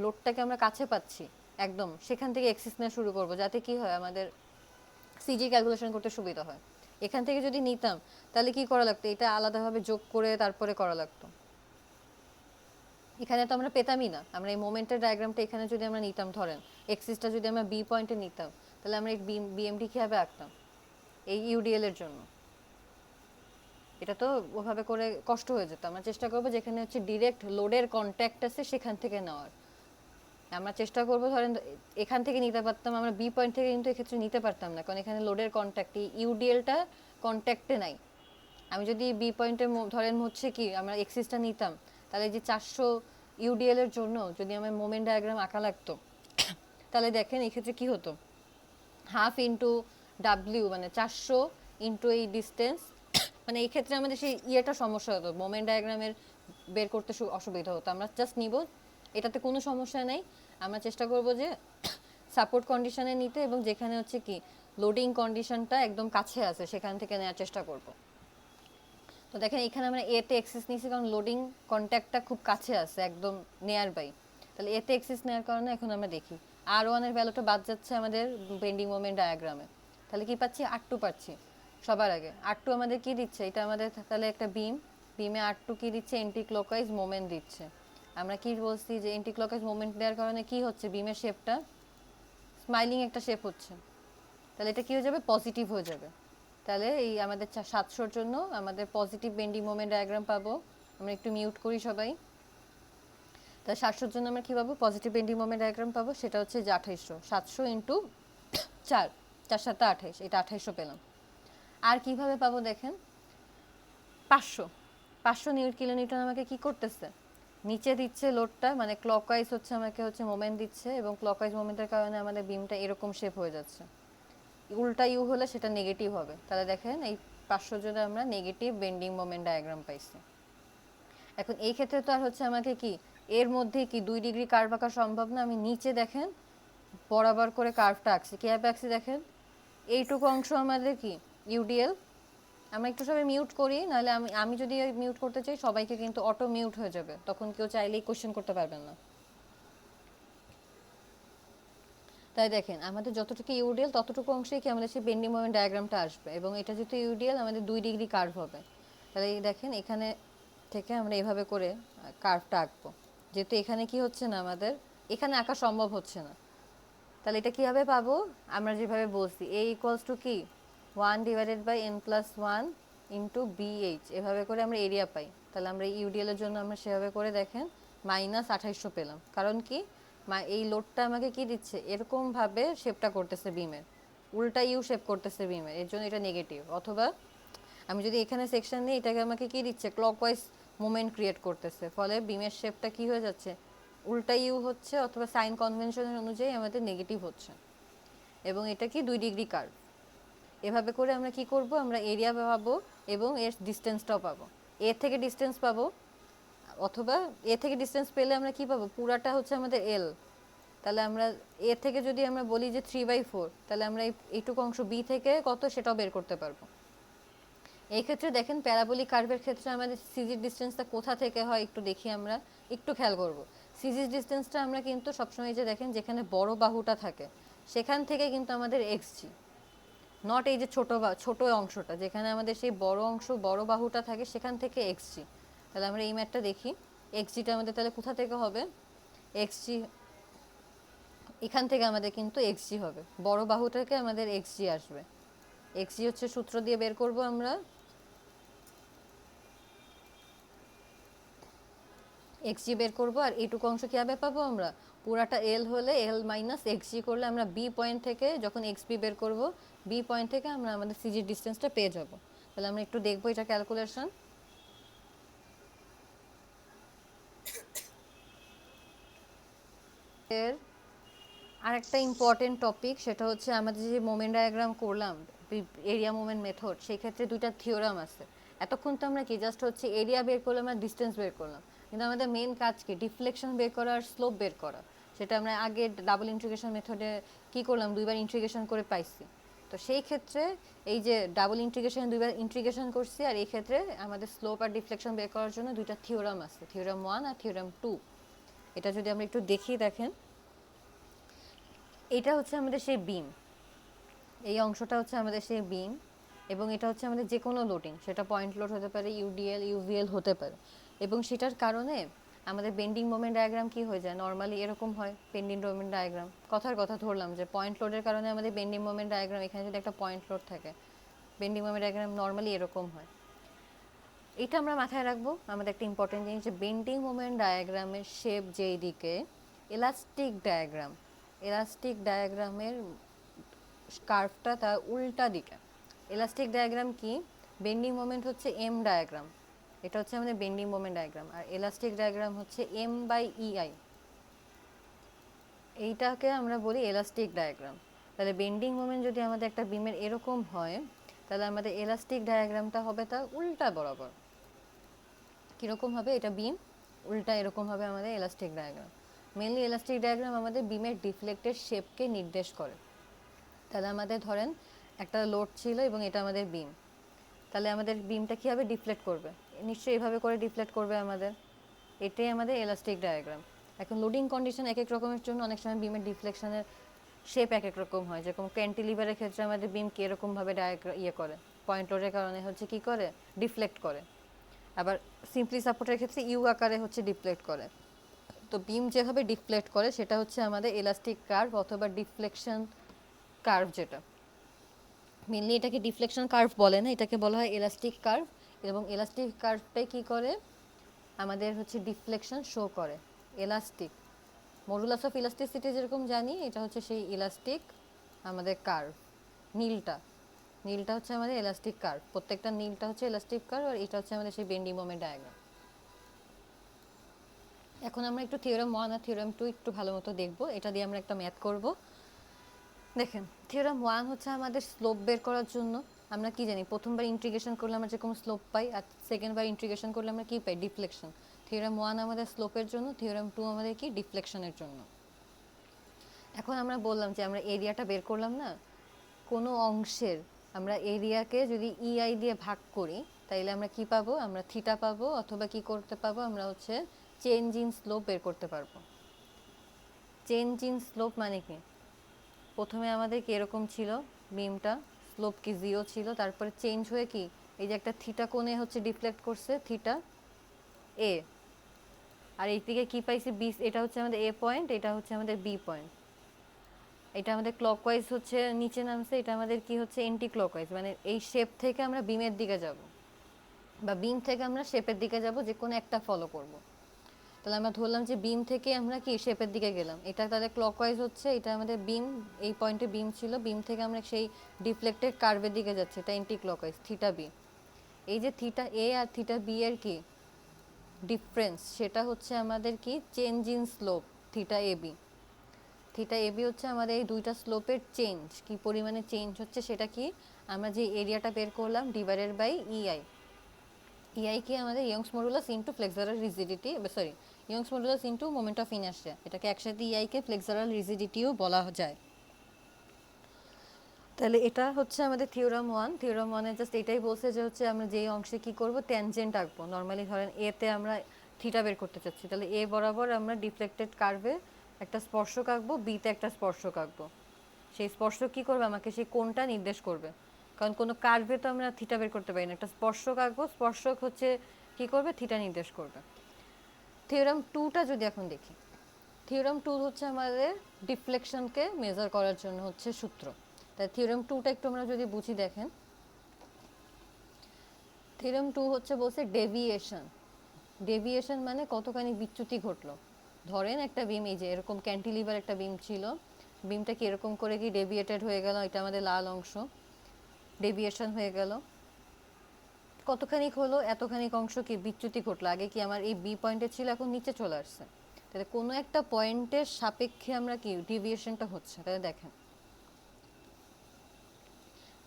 লোডটাকে আমরা কাছে পাচ্ছি একদম সেখান থেকে এক্সিস নেওয়া শুরু করব যাতে কি হয় আমাদের সিজি ক্যালকুলেশন করতে সুবিধা হয় এখান থেকে যদি নিতাম তাহলে কি করা লাগতো এটা আলাদাভাবে যোগ করে তারপরে করা লাগতো এখানে তো আমরা পেতামই না আমরা এই মোমেন্টের ডায়াগ্রামটা এখানে যদি আমরা নিতাম ধরেন এক্সিসটা যদি আমরা বি পয়েন্টে নিতাম তাহলে আমরা এই বিএমডি কিভাবে আঁকতাম এই ইউডিএল এর জন্য এটা তো ওভাবে করে কষ্ট হয়ে যেত। আমরা চেষ্টা করবো যেখানে হচ্ছে ডিরেক্ট লোডের কন্ট্যাক্ট আছে সেখান থেকে নেওয়ার। আমরা চেষ্টা করবো ধরেন এখান থেকে নিতে পারতাম, আমরা বি পয়েন্ট থেকে কিন্তু এক্ষেত্রে নিতে পারতাম না, কারণ এখানে লোডের কন্ট্যাক্ট ইউডিএলটা কন্ট্যাক্টে নাই। আমি যদি বি পয়েন্টে ধরেন হচ্ছে কি আমরা এক্সিসটা নিতাম, তাহলে যে 400 ইউডিএল এর জন্য যদি আমার মোমেন্ট ডায়াগ্রাম আঁকা লাগতো, তাহলে দেখেন এক্ষেত্রে কি হতো, হাফ ইন্টু ডাব্লিউ মানে 400 ইন্টু এই ডিস্টেন্স, মানে এই ক্ষেত্রে আমাদের সেই ইয়েটা সমস্যা হতো, মোমেন্ট ডায়াগ্রামের বের করতে অসুবিধা হতো। আমরা জাস্ট নিব, এটাতে কোনো সমস্যা নেই। আমরা চেষ্টা করব যে সাপোর্ট কন্ডিশনে নিতে, এবং যেখানে হচ্ছে কি লোডিং কন্ডিশনটা একদম কাছে আছে সেখান থেকে নেওয়ার চেষ্টা করব। তো দেখেন এখানে আমরা এতে এক্সিস নিয়েছি কারণ লোডিং কন্ট্যাক্টটা খুব কাছে আছে, একদম নিয়ার বাই। তাহলে এতে এক্সিস নেওয়ার কারণে এখন আমরা দেখি R1 এর ভ্যালুটা বাদ যাচ্ছে আমাদের বেন্ডিং মোমেন্ট ডায়াগ্রামে। তাহলে কি পাচ্ছি, R2 পাচ্ছি। সবার আগে R2 আমাদের কি দিচ্ছে, এটা আমাদের তাহলে একটা বিমে R2 কি দিচ্ছে, এন্টি ক্লকওয়াইজ মোমেন্ট দিচ্ছে। আমরা কি বলছি যে এন্টি ক্লকওয়াইজ মোমেন্ট দেওয়ার কারণে কি হচ্ছে, বিমের শেপটা স্মাইলিং একটা শেপ হচ্ছে। তাহলে এটা কি হয়ে যাবে, পজিটিভ হয়ে যাবে। তাহলে এই আমাদের 700-র জন্য আমাদের পজিটিভ বেন্ডিং মোমেন্ট ডায়াগ্রাম পাবো। আমরা একটু মিউট করি সবাই। তাহলে 700-র জন্য আমরা কী পাবো, পজিটিভ বেন্ডিং মোমেন্ট ডায়াগ্রাম পাবো, সেটা হচ্ছে যে 2800, 700 ইন্টু 4, 4 7 28, এটা 2800 পেলাম। আর কিভাবে পাবো দেখেন, 500 কিলোনিউটন আমাকে কি করতেছে, নিচে দিচ্ছে লোডটা, মানে ক্লকওয়াইজ হচ্ছে আমাকে হচ্ছে মোমেন্ট দিচ্ছে, এবং ক্লকওয়াইজ মোমেন্টের কারণে আমাদের বিমটা এরকম শেপ হয়ে যাচ্ছে। উল্টা ইউ হলে সেটা নেগেটিভ হবে। তাহলে দেখেন এই 500 জনে আমরা নেগেটিভ বেন্ডিং মোমেন্ট ডায়াগ্রাম পাইছি। এখন এই ক্ষেত্রে তো আর হচ্ছে আমাকে কি এর মধ্যে কি 2 ডিগ্রি কার্ভ আঁকা সম্ভব না। আমি নিচে দেখেন বরাবর করে কার্ভটা আঁকছি, কীভাবে আঁকছি দেখেন, এইটুকু অংশ আমাদের কি ইউডিএল। আমরা একটু সবাই মিউট করি, নাহলে আমি যদি মিউট করতে চাই সবাইকে কিন্তু অটো মিউট হয়ে যাবে, তখন কেউ চাইলেই কোশ্চেন করতে পারবেন না। তাই দেখেন আমাদের যতটুকু ইউডিএল ততটুকু অংশে কি আমাদের সেই বেন্ডিং মোমেন্ট ডায়াগ্রামটা আসবে, এবং এটা যেহেতু ইউডিএল আমাদের 2 ডিগ্রি কার্ভ হবে। তাহলে এই দেখেন এখানে থেকে আমরা এভাবে করে কার্ভটা আঁকবো, যেহেতু এখানে কি হচ্ছে না, আমাদের এখানে আঁকা সম্ভব হচ্ছে না। তাহলে এটা কীভাবে পাবো, আমরা যেভাবে বলছি a ইকুয়ালস টু কি 1/n+1 ইন্টু BH, এভাবে করে আমরা এরিয়া পাই। তাহলে আমরা ইউডিএল এর জন্য আমরা সেভাবে করে দেখেন -2800 পেলাম। কারণ কি এই লোডটা আমাকে কি দিচ্ছে, এরকমভাবে শেপটা করতেছে বিমের, উল্টা ইউ শেপ করতেছে বিমের, এর জন্য এটা নেগেটিভ। অথবা আমি যদি এখানে সেকশন নিই, এটাকে আমাকে কি দিচ্ছে, ক্লকওয়াইজ মুভমেন্ট ক্রিয়েট করতেছে, ফলে বিমের শেপটা কি হয়ে যাচ্ছে, উল্টা ইউ হচ্ছে, অথবা সাইন কনভেনশনের অনুযায়ী আমাদের নেগেটিভ হচ্ছে, এবং এটা কি 2 ডিগ্রি কার্ভ। এভাবে করে আমরা কি করব, আমরা এরিয়া পাবো এবং এর ডিস্টেন্সটাও পাবো, এর থেকে ডিস্টেন্স পাবো, অথবা এ থেকে ডিস্টেন্স পেলে আমরা কি পাবো, পুরাটা হচ্ছে আমাদের এল। তাহলে আমরা এ থেকে যদি আমরা বলি যে 3/4, তাহলে আমরা এইটুকু অংশ বি থেকে কত সেটাও বের করতে পারবো। এই ক্ষেত্রে দেখেন প্যারাবোলিক কার্ভের ক্ষেত্রে আমাদের সিজির ডিস্টেন্সটা কোথা থেকে হয় একটু দেখি, আমরা একটু খেয়াল করব। সিজির ডিস্টেন্সটা আমরা কিন্তু সবসময় যে দেখেন যেখানে বড় বাহুটা থাকে সেখান থেকে কিন্তু আমাদের এক্সজি, নট এই যে ছোট অংশটা, যেখানে আমাদের সেই বড় অংশ বড় বাহুটা থাকে সেখান থেকে এক্সজি। তাহলে আমরা এই ম্যাটটা দেখি, এক্সজিটা আমাদের তাহলে কোথা থেকে হবে, এক্সজি এখান থেকে আমাদের কিন্তু এক্সজি হবে, বড় বাহু থেকে আমাদের এক্সজি আসবে। এক্সজি হচ্ছে সূত্র দিয়ে বের করব আমরা, এক্সজি বের করব। আর এইটুকু অংশ কীভাবে পাবো, আমরা পুরাটা এল হলে এল মাইনাস এক্সজি করলে আমরা বি পয়েন্ট থেকে যখন এক্স বি বের করব, বি পয়েন্ট থেকে আমরা আমাদের সিজির ডিস্টেন্সটা পেয়ে যাব। তাহলে আমরা একটু দেখবো এটা ক্যালকুলেশন। এর আরেকটা ইম্পর্টেন্ট টপিক, সেটা হচ্ছে আমাদের যে মোমেন্ট ডায়াগ্রাম করলাম এরিয়া মোমেন্ট মেথড, সেই ক্ষেত্রে দুইটা থিওরাম আছে। এতক্ষণ তো আমরা কি জাস্ট হচ্ছে এরিয়া বের করলাম আর ডিস্টেন্স বের করলাম, কিন্তু আমাদের মেন কাজ কি ডিফ্লেকশন বের করা আর স্লোপ বের করা। সেটা আমরা আগে ডাবল ইন্টিগ্রেশন মেথডে কি করলাম, দুইবার ইন্টিগ্রেশন করে পাইছি। তো সেই ক্ষেত্রে এই যে ডাবল ইন্টিগ্রেশন দুইবার ইন্টিগ্রেশন করছি, আর এই ক্ষেত্রে আমাদের স্লোপ আর ডিফ্লেকশন বের করার জন্য দুইটা থিওরাম আছে, থিওরাম 1 আর থিওরাম 2। এটা যদি আমরা একটু দেখি, দেখেন এটা হচ্ছে আমাদের সেই বিম, এই অংশটা হচ্ছে আমাদের সেই বিম, এবং এটা হচ্ছে আমাদের যে কোনো লোডিং, সেটা পয়েন্ট লোড হতে পারে, ইউডিএল ইউভিএল হতে পারে, এবং সেটার কারণে আমাদের বেন্ডিং মোমেন্ট ডায়াগ্রাম কি হয়ে যায়, নর্মালি এরকম হয় বেন্ডিং মোমেন্ট ডায়াগ্রাম। কথার কথা ধরলাম যে পয়েন্ট লোডের কারণে আমাদের বেন্ডিং মোমেন্ট ডায়াগ্রাম, এখানে যদি একটা পয়েন্ট লোড থাকে বেন্ডিং মোমেন্ট ডায়াগ্রাম নর্মালি এরকম হয়। এটা আমরা মাথায় রাখবো। আমাদের একটা ইম্পর্টেন্ট জিনিস যে বেন্ডিং মোমেন্ট ডায়াগ্রামের শেপ যেই দিকে, এলাস্টিক ডায়াগ্রামের কার্ভটা তার উল্টা দিকে। এলাস্টিক ডায়াগ্রাম কি? বেন্ডিং মোমেন্ট হচ্ছে এম ডায়াগ্রাম, এটা হচ্ছে আমাদের বেন্ডিং মোমেন্ট ডায়াগ্রাম, আর এলাস্টিক ডায়াগ্রাম হচ্ছে এম বাই ইআই, এইটাকে আমরা বলি এলাস্টিক ডায়াগ্রাম। তাহলে বেন্ডিং মোমেন্ট যদি আমাদের একটা বিমের এরকম হয়, তাহলে আমাদের এলাস্টিক ডায়াগ্রামটা হবে তার উল্টা বরাবর। কীরকম হবে? এটা বিম, উল্টা এরকম হবে আমাদের elastic diagram. Mainly elastic diagram আমাদের বিমের ডিফ্লেক্টেড শেপকে নির্দেশ করে। তাহলে আমাদের ধরেন একটা লোড ছিল এবং এটা আমাদের বিম, তাহলে আমাদের বিমটা কীভাবে ডিফ্লেক্ট করবে? নিশ্চয়ই এভাবে করে ডিফ্লেক্ট করবে আমাদের, এটাই আমাদের এলাস্টিক ডায়াগ্রাম। এখন লোডিং কন্ডিশন এক এক রকমের জন্য অনেক সময় বিমের ডিফ্লেকশনের শেপ এক এক রকম হয়। যেরকম ক্যান্টিলিভারের ক্ষেত্রে আমাদের বিম কীরকমভাবে করে, পয়েন্ট লোডের কারণে হচ্ছে কী করে, ডিফ্লেক্ট করে। আবার সিম্পলি সাপোর্টের ক্ষেত্রে ইউ আকারে হচ্ছে ডিফ্লেক্ট করে। তো বিম যেভাবে ডিফ্লেক্ট করে সেটা হচ্ছে আমাদের এলাস্টিক কার্ভ অথবা ডিফ্লেকশন কার্ভ, যেটা মেনলি এটাকে ডিফ্লেকশন কার্ভ বলে না, এটাকে বলা হয় এলাস্টিক কার্ভ। এবং এলাস্টিক কার্ভটাই কী করে, আমাদের হচ্ছে ডিফ্লেকশন শো করে। এলাস্টিক মডুলাস অফ ইলাস্টিসিটি যেরকম জানি, এটা হচ্ছে সেই ইলাস্টিক আমাদের কার্ভ। নীলটা হচ্ছে আমাদের এলাস্টিক কার্ভ, প্রত্যেকটা নীলটা হচ্ছে এলাস্টিক কার্ভ, আর এটা হচ্ছে আমাদের সেই বেন্ডিং মোমেন্ট ডায়াগ্রাম। এখন আমরা একটু থিওরাম 1 আর থিওরাম 2 একটু ভালো মতো দেখবো, এটা দিয়ে আমরা একটা ম্যাথ করব। দেখেন, থিওরাম 1 হচ্ছে আমাদের স্লোপ বের করার জন্য। আমরা কি জানি, প্রথমবার ইন্টিগ্রেশন করলে আমরা যেরকম স্লোপ পাই, আর সেকেন্ডবার ইন্টিগ্রেশন করলে আমরা কি পাই, ডিফ্লেকশন। থিওরাম 1 আমাদের স্লোপের জন্য, থিওরাম 2 আমাদের কি, ডিফ্লেকশনের জন্য। এখন আমরা বললাম যে আমরা এরিয়াটা বের করলাম না, কোনো অংশের আমরা এরিয়াকে যদি ইআই দিয়ে ভাগ করি, তাইলে আমরা কি পাবো, আমরা থিটা পাবো, অথবা কি করতে পাবো, আমরা হচ্ছে চেঞ্জ ইন স্লোপ বের করতে পারবো। চেঞ্জ ইন স্লোপ মানে কি, প্রথমে আমাদের কি এরকম ছিল বিমটা, স্লোপ কি 0 ছিল, তারপরে চেঞ্জ হয়ে কি এই যে একটা থিটা কোণে হচ্ছে ডিফ্লেক্ট করছে, থিটা এ, আর এইদিকে কি পাইছি বি, এটা হচ্ছে আমাদের এ পয়েন্ট, এটা হচ্ছে আমাদের বি পয়েন্ট। এটা আমাদের ক্লকওয়াইজ হচ্ছে নিচে নামছে, এটা আমাদের কি হচ্ছে এন্টি ক্লকওয়াইজ, মানে এই শেপ থেকে আমরা বিমের দিকে যাব, বা বিম থেকে আমরা শেপের দিকে যাব, যে কোনো একটা ফলো করব। তাহলে আমরা ধরলাম যে বিম থেকে আমরা কি শেপের দিকে গেলাম, এটা তাহলে ক্লকওয়াইজ হচ্ছে, এটা আমাদের বিম, এই পয়েন্টে বিম ছিল, বিম থেকে আমরা সেই ডিফ্লেক্টেড কার্ভের দিকে যাচ্ছি, এটা এন্টি ক্লকওয়াইজ, থিটা বি। এই যে থিটা এ আর থিটা বি এর কি ডিফারেন্স, সেটা হচ্ছে আমাদের কি change in slope, theta A B. Theta A B হচ্ছে আমাদের এই দুইটা স্লোপের চেঞ্জ, কি পরিমাণে চেঞ্জ হচ্ছে সেটা কি, আমরা যে এরিয়াটা বের করলাম ডিভাইডেড বাই ইআই। ইআই কি আমাদের Young's modulus into flexural rigidity, sorry Young's modulus into moment of inertia, এটাকে একসাথে ইআইকে ফ্লেক্সারাল রিজিডিটিও বলা যায়। তাহলে এটা হচ্ছে আমাদের থিওরাম 1। থিওরাম 1 জাস্ট এটাই বলছে যে হচ্ছে আমরা যেই অংশে কি করব, ট্যানজেন্ট আঁকবো। নর্মালি ধরেন এতে আমরা থিটা বের করতে চাচ্ছি, তাহলে এ বরাবর আমরা ডিফ্লেক্টেড কার্ভে একটা স্পর্শক আঁকবো, বিতে একটা স্পর্শক আঁকবো। সেই স্পর্শক কি করবে, আমাকে সেই কোণটা নির্দেশ করবে, কারণ কোনো কার্ভে তো আমরা থিটা বের করতে পারি না। একটা স্পর্শক আঁকবো, স্পর্শক হচ্ছে কি করবে, থিটা নির্দেশ করবে। থিওরাম 2টা যদি এখন দেখি, থিওরাম 2 হচ্ছে আমাদের ডিফ্লেকশনকে মেজার করার জন্য হচ্ছে সূত্র। তাই থিওরাম 2টা একটু আমরা যদি বুঝি, দেখেন থিওরাম 2 হচ্ছে বলছে ডেভিয়েশন। ডেভিয়েশন মানে কতখানি বিচ্যুতি ঘটলো। ধরেন একটা বিম, এই যে এরকম ক্যান্টিলিভার একটা বিম ছিল, বিমটা কি এরকম করে কি ডেভিয়েটেড হয়ে গেল, এটা আমাদের লাল অংশ, ডেভিয়েশন হয়ে গেল, কতখানি হলো, এতখানিক অংশ কি বিচ্যুতি ঘটলো। আগে কি আমার এই বি পয়েন্টে ছিল, এখন নিচে চলে আসছে। তাহলে কোনো একটা পয়েন্টের সাপেক্ষে আমরা কি ডেভিয়েশনটা হচ্ছে। তাহলে দেখেন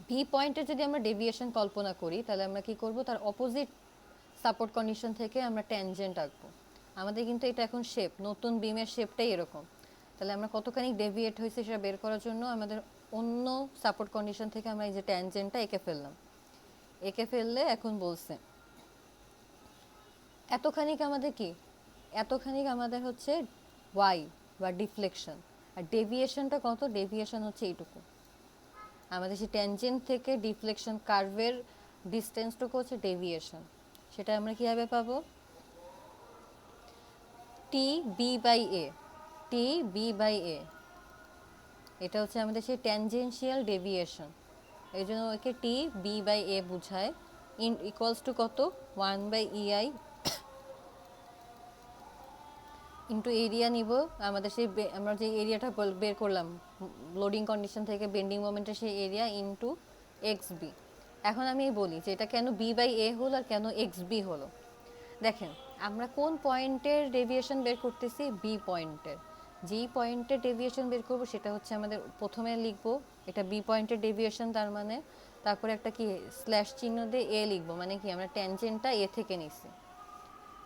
ভি পয়েন্টের যদি আমরা ডেভিয়েশন কল্পনা করি, তাহলে আমরা কি করব, তার অপোজিট সাপোর্ট কন্ডিশন থেকে আমরা ট্যানজেন্ট আঁকবো। আমাদের কিন্তু এটা এখন শেপ, নতুন বিমের শেপটাই এরকম। তাহলে আমরা কতখানি ডেভিয়েট হয়েছে সেটা বের করার জন্য আমাদের অন্য সাপোর্ট কন্ডিশন থেকে আমরা এই যে ট্যানজেন্টটা এঁকে ফেললাম। এঁকে ফেললে এখন বলছে এতখানিক আমাদের কি, এতখানিক আমাদের হচ্ছে ওয়াই বা ডিফ্লেকশন, আর ডেভিয়েশনটা কত, ডেভিয়েশন হচ্ছে এইটুকু। আমাদের সেই ট্যানজেন্ট থেকে ডিফ্লেকশন কার্ভের ডিস্টেন্সটুকু হচ্ছে ডেভিয়েশন। সেটা আমরা কীভাবে পাবো, T B by A, T B by A, এটা হচ্ছে আমাদের সেই ট্যানজেনশিয়াল ডেভিয়েশন। এই জন্য ওকে টি বি বাই এ বুঝায়। ইকুয়ালস টু কত 1/EI ইন্টু এরিয়া নিব আমাদের সেই আমরা যে এরিয়াটা বের করলাম লোডিং কন্ডিশন থেকে বেন্ডিং মোমেন্টের সেই এরিয়া ইন্টু XB। এখন আমি বলি যে এটা কেন B/A হলো আর কেন XB হলো। দেখেন আমরা কোন পয়েন্টের ডেভিয়েশন বের করতেছি, বি পয়েন্টের। যেই পয়েন্টের ডেভিয়েশন বের করব সেটা হচ্ছে আমাদের প্রথমে লিখব এটা বি পয়েন্টের ডেভিয়েশন, তার মানে তারপরে একটা কি স্ল্যাশ চিহ্ন দিয়ে এ লিখব, মানে কি আমরা ট্যানজেন্টটা এ থেকে নিছি।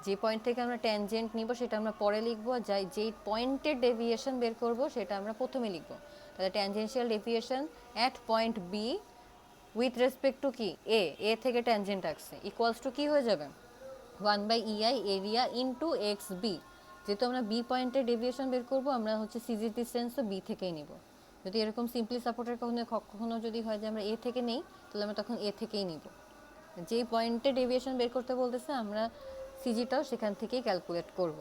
যে পয়েন্ট থেকে আমরা ট্যানজেন্ট নিব সেটা আমরা পরে লিখবো, আর যেই পয়েন্টের ডেভিয়েশন বের করব সেটা আমরা প্রথমে লিখব। তাহলে tangential deviation at point B with respect to কি এ থেকে ট্যানজেন্ট আসছে ইকুয়ালস টু কি হয়ে যাবে 1/EI এরিয়া ইন্টু XB। যেহেতু আমরা বি পয়েন্টের ডেভিয়েশন বের করব, আমরা হচ্ছে সিজি ডিস্টেন্সও বি থেকেই নিব। যদি এরকম সিম্পলি সাপোর্টের কখনো যদি হয় যে আমরা এ থেকে নেই, তাহলে আমরা তখন এ থেকেই নিব। যেই পয়েন্টে ডেভিয়েশন বের করতে বলতেছে আমরা সিজিটাও সেখান থেকেই ক্যালকুলেট করব।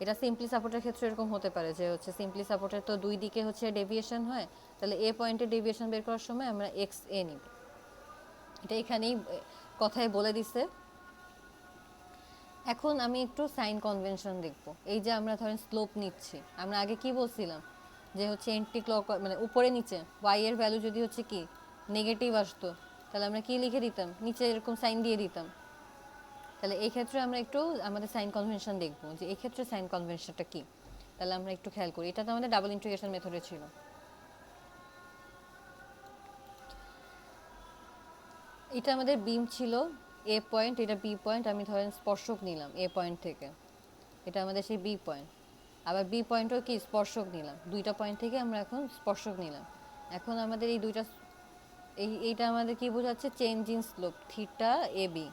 এটা সিম্পলি সাপোর্টের ক্ষেত্রে এরকম হতে পারে যে হচ্ছে সিম্পলি সাপোর্টের তো দুই দিকে হচ্ছে ডেভিয়েশন হয়, তাহলে এ পয়েন্টে ডেভিয়েশন বের করার সময় আমরা XA নিব। এটা এখানেই কথায় বলে দিছে। এখন আমি একটু সাইন কনভেনশন দেখব। এই যে আমরা ধরেন স্লোপ নিচ্ছি, আমরা আগে কি বলছিলাম যে হচ্ছে এন্টি ক্লক মানে উপরে নিচে y এর ভ্যালু যদি হচ্ছে কি নেগেটিভ আসতো, তাহলে আমরা কি লিখে দিতাম, নিচে এরকম সাইন দিয়ে দিতাম। তাহলে এই ক্ষেত্রে আমরা একটু আমাদের সাইন কনভেনশন দেখব যে এই ক্ষেত্রে সাইন কনভেনশনটা কি। তাহলে আমরা একটু খেয়াল করি, এটা তো আমাদের ডাবল ইন্টিগ্রেশন মেথডে ছিল। এটা আমাদের বিম ছিল এ পয়েন্ট, এটা বি পয়েন্ট, আমি ধরেন স্পর্শক নিলাম এ পয়েন্ট থেকে, এটা আমাদের সেই বি পয়েন্ট। আবার বি পয়েন্টও কি স্পর্শক নিলাম, দুইটা পয়েন্ট থেকে আমরা এখন স্পর্শক নিলাম। এখন আমাদের এই দুইটা এইটা আমাদের কি বোঝাচ্ছে, change in slope theta A B.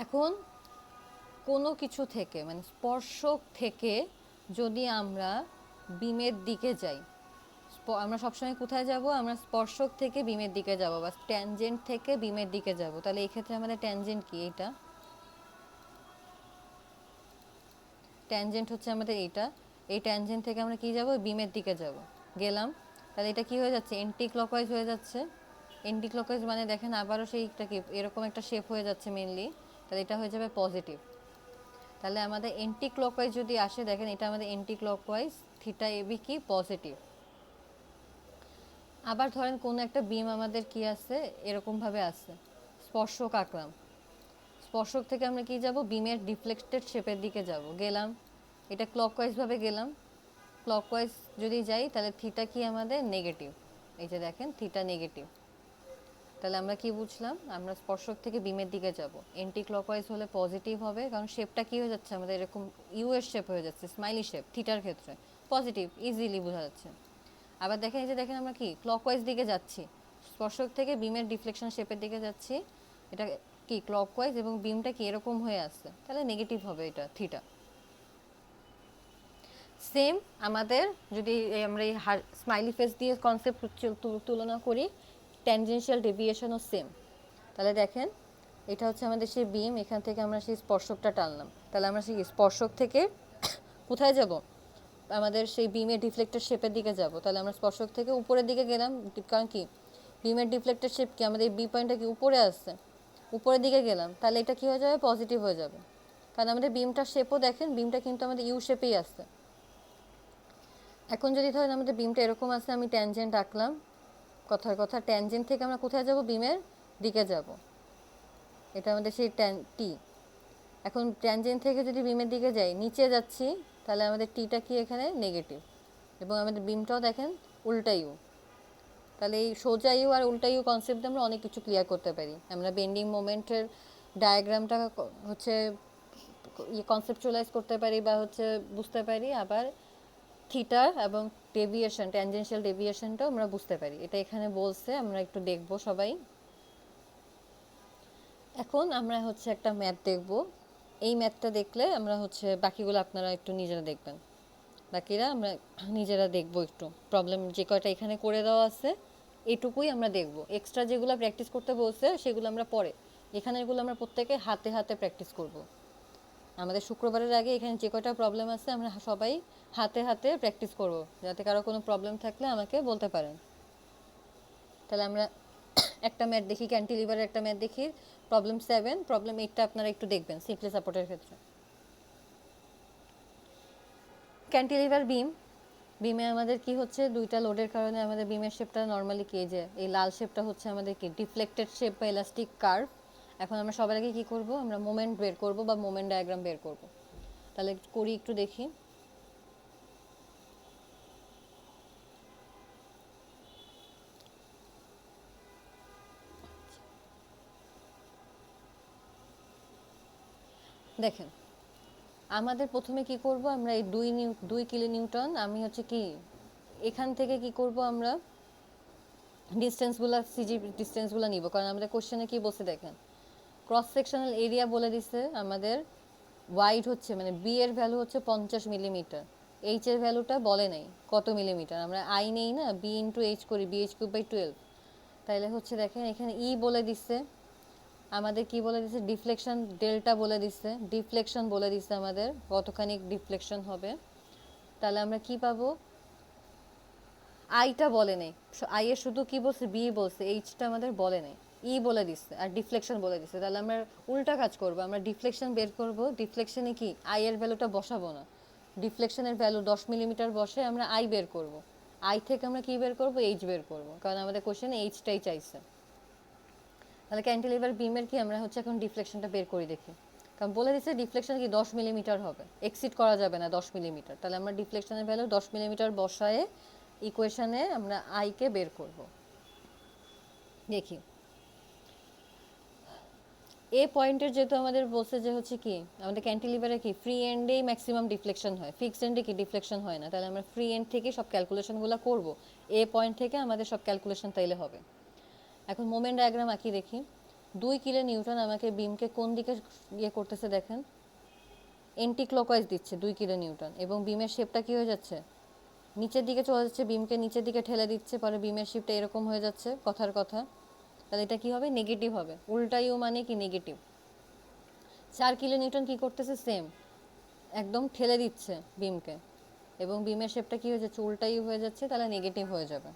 এখন কোনো কিছু থেকে মানে স্পর্শক থেকে যদি আমরা বিমের দিকে যাই, আমরা সবসময় কোথায় যাব, আমরা স্পর্শক থেকে বিমের দিকে যাব বা ট্যানজেন্ট থেকে বিমের দিকে যাব। তাহলে এই ক্ষেত্রে আমাদের ট্যানজেন্ট কি, এইটা ট্যানজেন্ট হচ্ছে আমাদের এইটা। এই ট্যানজেন্ট থেকে আমরা কি যাব, বিমের দিকে যাব, গেলাম। তাহলে এটা কি হয়ে যাচ্ছে, এন্টি ক্লকওয়াইজ হয়ে যাচ্ছে। এন্টি ক্লকওয়াইজ মানে দেখেন আবারও সেইটা কি এরকম একটা শেপ হয়ে যাচ্ছে মেনলি, তাহলে এটা হয়ে যাবে পজিটিভ। তাহলে আমাদের এন্টি ক্লকওয়াইজ যদি আসে, দেখেন এটা আমাদের এন্টি ক্লকওয়াইজ থিটা এবি কি পজিটিভ। আবার ধরেন কোনো একটা বিম আমাদের কি আছে এরকমভাবে আছে, স্পর্শক আঁকলাম, স্পর্শক থেকে আমরা কি যাব, বিমের ডিফ্লেক্টেড শেপের দিকে যাব, গেলাম। এটা ক্লকওয়াইজভাবে গেলাম, ক্লকওয়াইজ যদি যাই তাহলে থিটা কি আমাদের নেগেটিভ। এই যে দেখেন থিটা নেগেটিভ। তাহলে আমরা কি বুঝলাম, আমরা স্পর্শক থেকে বিমের দিকে যাব, এন্টি ক্লকওয়াইজ হলে পজিটিভ হবে, কারণ শেপটা কি হয়ে যাচ্ছে আমাদের এরকম ইউ এর শেপ হয়ে যাচ্ছে, স্মাইলি শেপ, থিটার ক্ষেত্রে পজিটিভ ইজিলি বোঝা যাচ্ছে। আবার দেখেন এই যে দেখেন আমরা কি ক্লকওয়াইজ দিকে যাচ্ছি, স্পর্শক থেকে বিমের ডিফ্লেকশন শেপের দিকে যাচ্ছি, এটা কি ক্লকওয়াইজ এবং বিমটা কি এরকম হয়ে আসছে, তাহলে নেগেটিভ হবে এটা থিটা। সেম আমাদের যদি আমরা এই স্মাইলি ফেস দিয়ে কনসেপ্ট তুলনা করি, ট্যানজেনশিয়াল ডেভিয়েশনও সেম। তাহলে দেখেন এটা হচ্ছে আমাদের সেই বিম, এখান থেকে আমরা সেই স্পর্শকটা টানলাম, তাহলে আমরা সেই স্পর্শক থেকে কোথায় যাব, আমাদের সেই বিমের ডিফ্লেক্টেড শেপের দিকে যাব। তাহলে আমরা স্পর্শক থেকে উপরের দিকে গেলাম, কারণ কি বিমের ডিফ্লেক্টেড শেপ কি আমাদের বি পয়েন্টটা কি উপরে আসছে, উপরের দিকে গেলাম, তাহলে এটা কি হয়ে যাবে, পজিটিভ হয়ে যাবে। কারণ আমাদের বিমটার শেপও দেখেন, বিমটা কিন্তু আমাদের ইউ শেপেই আসছে। এখন যদি ধরেন আমাদের বিমটা এরকম আছে, আমি ট্যানজেন্ট আঁকলাম, কথার কথা ট্যানজেন্ট থেকে আমরা কোথায় যাব, বিমের দিকে যাব, এটা আমাদের সেই টি। এখন ট্যানজেন্ট থেকে যদি বিমের দিকে যাই, নিচে যাচ্ছি, তাহলে আমাদের টিটা কি এখানে নেগেটিভ, এবং আমাদের বিমটাও দেখেন উল্টা ইউ। তাহলে এই সোজা ইউ আর উল্টা ইউ কনসেপ্টে আমরা অনেক কিছু ক্লিয়ার করতে পারি। আমরা বেন্ডিং মোমেন্টের ডায়াগ্রামটা হচ্ছে কনসেপচুয়ালাইজ করতে পারি বা হচ্ছে বুঝতে পারি, আবার থিটা এবং ডেভিয়েশন ট্যানজেনশিয়াল ডেভিয়েশনটাও আমরা বুঝতে পারি। এটা এখানে বলছে, আমরা একটু দেখব সবাই। এখন আমরা হচ্ছে একটা ম্যাথ দেখব, এই ম্যাথটা দেখলে আমরা হচ্ছে বাকিগুলো আপনারা একটু নিজেরা দেখবেন, বাকিরা আমরা নিজেরা দেখব। একটু প্রবলেম যে কয়টা এখানে করে দেওয়া আছে এটুকুই আমরা দেখব, এক্সট্রা যেগুলো প্র্যাকটিস করতে বলছে সেগুলো আমরা পরে, এখানেরগুলো আমরা প্রত্যেকে হাতে হাতে প্র্যাকটিস করব। আমাদের শুক্রবারের আগে এখানে যে কয়টা প্রবলেম আছে আমরা সবাই হাতে হাতে প্র্যাকটিস করব, যাতে কারো কোনো প্রবলেম থাকলে আমাকে বলতে পারেন। তাহলে আমরা একটা ম্যাথ দেখি, ক্যান্টিলিভারের একটা ম্যাথ দেখি, প্রবলেম 7, প্রবলেম 8টা আপনারা একটু দেখবেন সিম্পলি সাপোর্টের ক্ষেত্রে। ক্যান্টিলিভার বিম, বিমে আমাদের কি হচ্ছে, দুইটা লোডের কারণে আমাদের বিমের শেপটা নর্মালি কি, যে এই লাল শেপটা হচ্ছে আমাদের কি ডিফ্লেক্টেড শেপ বা ইলাস্টিক কার্ভ। এখন আমরা সবার আগে কি করব, আমরা মোমেন্ট বের করব বা মোমেন্ট ডায়াগ্রাম বের করব। তাহলে করি একটু দেখি। দেখেন আমাদের প্রথমে কি করব, আমরা এই 2 কিলো নিউটন, আমি হচ্ছে কি এখান থেকে কি করব, আমরা ডিস্টেন্সগুলো সিজি ডিস্টেন্সগুলো নিব, কারণ আমাদের কোশ্চেনে কি বলছে দেখেন, ক্রস সেকশনাল এরিয়া বলে দিছে আমাদের, ওয়াইড হচ্ছে মানে বি এর ভ্যালু হচ্ছে 50 মিলিমিটার, এইচ এর ভ্যালুটা বলে নাই কত মিলিমিটার, আমরা আই নেই না, বি ইন্টু এইচ করি, বি এইচ কিউব বাই 12। তাইলে হচ্ছে দেখেন এখানে ই বলে দিচ্ছে আমাদের, কি বলে দিচ্ছে ডিফ্লেকশন ডেল্টা বলে দিচ্ছে, ডিফ্লেকশন বলে দিচ্ছে আমাদের কতখানি ডিফ্লেকশন হবে। তাহলে আমরা কি পাবো, আইটা বলে নেই, আই এর শুধু কি বলছে বি বলছে, এইচটা আমাদের বলে নেই, ই বলে দিচ্ছে আর ডিফ্লেকশন বলে দিচ্ছে। তাহলে আমরা উল্টা কাজ করব, আমরা ডিফ্লেকশন বের করব, ডিফ্লেকশনে কি আই এর ভ্যালুটা বসাবো না, ডিফ্লেকশনের ভ্যালু 10 মিলিমিটার বসে আমরা আই বের করব, আই থেকে আমরা কি বের করব, এইচ বের করব, কারণ আমাদের কোশ্চেনে এইচটাই চাইছে। তাহলে ক্যান্টিলিভার বিমের কি আমরা হচ্ছে এখন ডিফ্লেকশনটা বের করে দেখি, কারণ বলে দিচ্ছে ডিফ্লেকশন কি 10 মিলিমিটার হবে, এক্সিড করা যাবে না 10 মিলিমিটার। তাহলে আমরা ডিফ্লেকশনের ভ্যালু 10 মিলিমিটার বসায়ে ইকুয়েশনে আমরা আইকে বের করব। দেখি এ পয়েন্টের যেহেতু আমাদের বলছে যে হচ্ছে কি আমাদের ক্যান্টিলিভারে কি ফ্রি এন্ডেই ম্যাক্সিমাম ডিফ্লেকশন হয়, ফিক্সড এন্ডে কি ডিফ্লেকশন হয় না, তাহলে আমরা ফ্রি এন্ড থেকে সব ক্যালকুলেশনগুলো করব, এ পয়েন্ট থেকে আমাদের সব ক্যালকুলেশন তাইলে হবে। এখন মোমেন্ট ডায়াগ্রাম আঁকি দেখি। 2 কিলো নিউটন আমাকে বিমকে কোন দিকে ইয়ে করতেছে দেখেন, এন্টি ক্লকওয়াইজ দিচ্ছে 2 কিলো নিউটন, এবং বিমের শেপটা কি হয়ে যাচ্ছে, নিচের দিকে চলে যাচ্ছে, বিমকে নিচের দিকে ঠেলে দিচ্ছে, পরে বিমের শেপটা এরকম হয়ে যাচ্ছে কথার কথা। তাহলে এটা কি হবে, নেগেটিভ হবে, উল্টা ইউ মানে কি নেগেটিভ। 4 কিলো নিউটন কি করতেছে, সেম একদম ঠেলে দিচ্ছে বিমকে, এবং বিমের শেপটা কি হয়ে যাচ্ছে, উল্টা ইউ হয়ে যাচ্ছে, তাহলে নেগেটিভ হয়ে যাবে।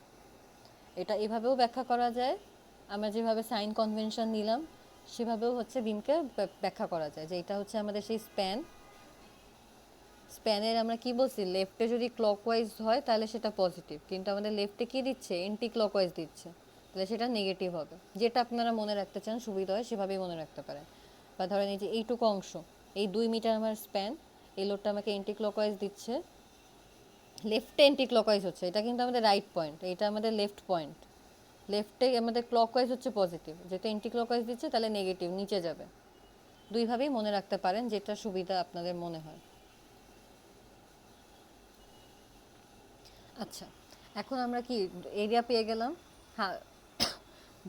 এটা এভাবেও ব্যাখ্যা করা যায়, আমরা যেভাবে সাইন কনভেনশন নিলাম সেভাবেও হচ্ছে বিমকে ব্যাখ্যা করা যায়, যে এটা হচ্ছে আমাদের সেই স্প্যানের আমরা কি বলছি, লেফটে যদি ক্লকওয়াইজ হয় তাহলে সেটা পজিটিভ, কিন্তু আমাদের লেফটে কি দিচ্ছে, এন্টি ক্লকওয়াইজ দিচ্ছে, তাহলে সেটা নেগেটিভ হবে। যেটা আপনারা মনে রাখতে চান সুবিধা হয় সেভাবেই মনে রাখতে পারেন। বা ধরেন এই যে এইটুকু অংশ, এই 2 মিটার আমার স্প্যান, এই লোডটা আমাকে এন্টি ক্লকওয়াইজ দিচ্ছে, লেফটে এন্টি ক্লকওয়াইজ হচ্ছে, এটা কিন্তু আমাদের রাইট পয়েন্ট, এটা আমাদের লেফট পয়েন্ট, লেফটে আমাদের ক্লকওয়াইজ হচ্ছে পজিটিভ, যেটা এন্টি ক্লকওয়াইজ দিচ্ছে তাহলে নেগেটিভ নিচে যাবে। দুইভাবেই মনে রাখতে পারেন, যেটা সুবিধা আপনাদের মনে হয়। আচ্ছা, এখন আমরা কি এরিয়া পেয়ে গেলাম, হ্যাঁ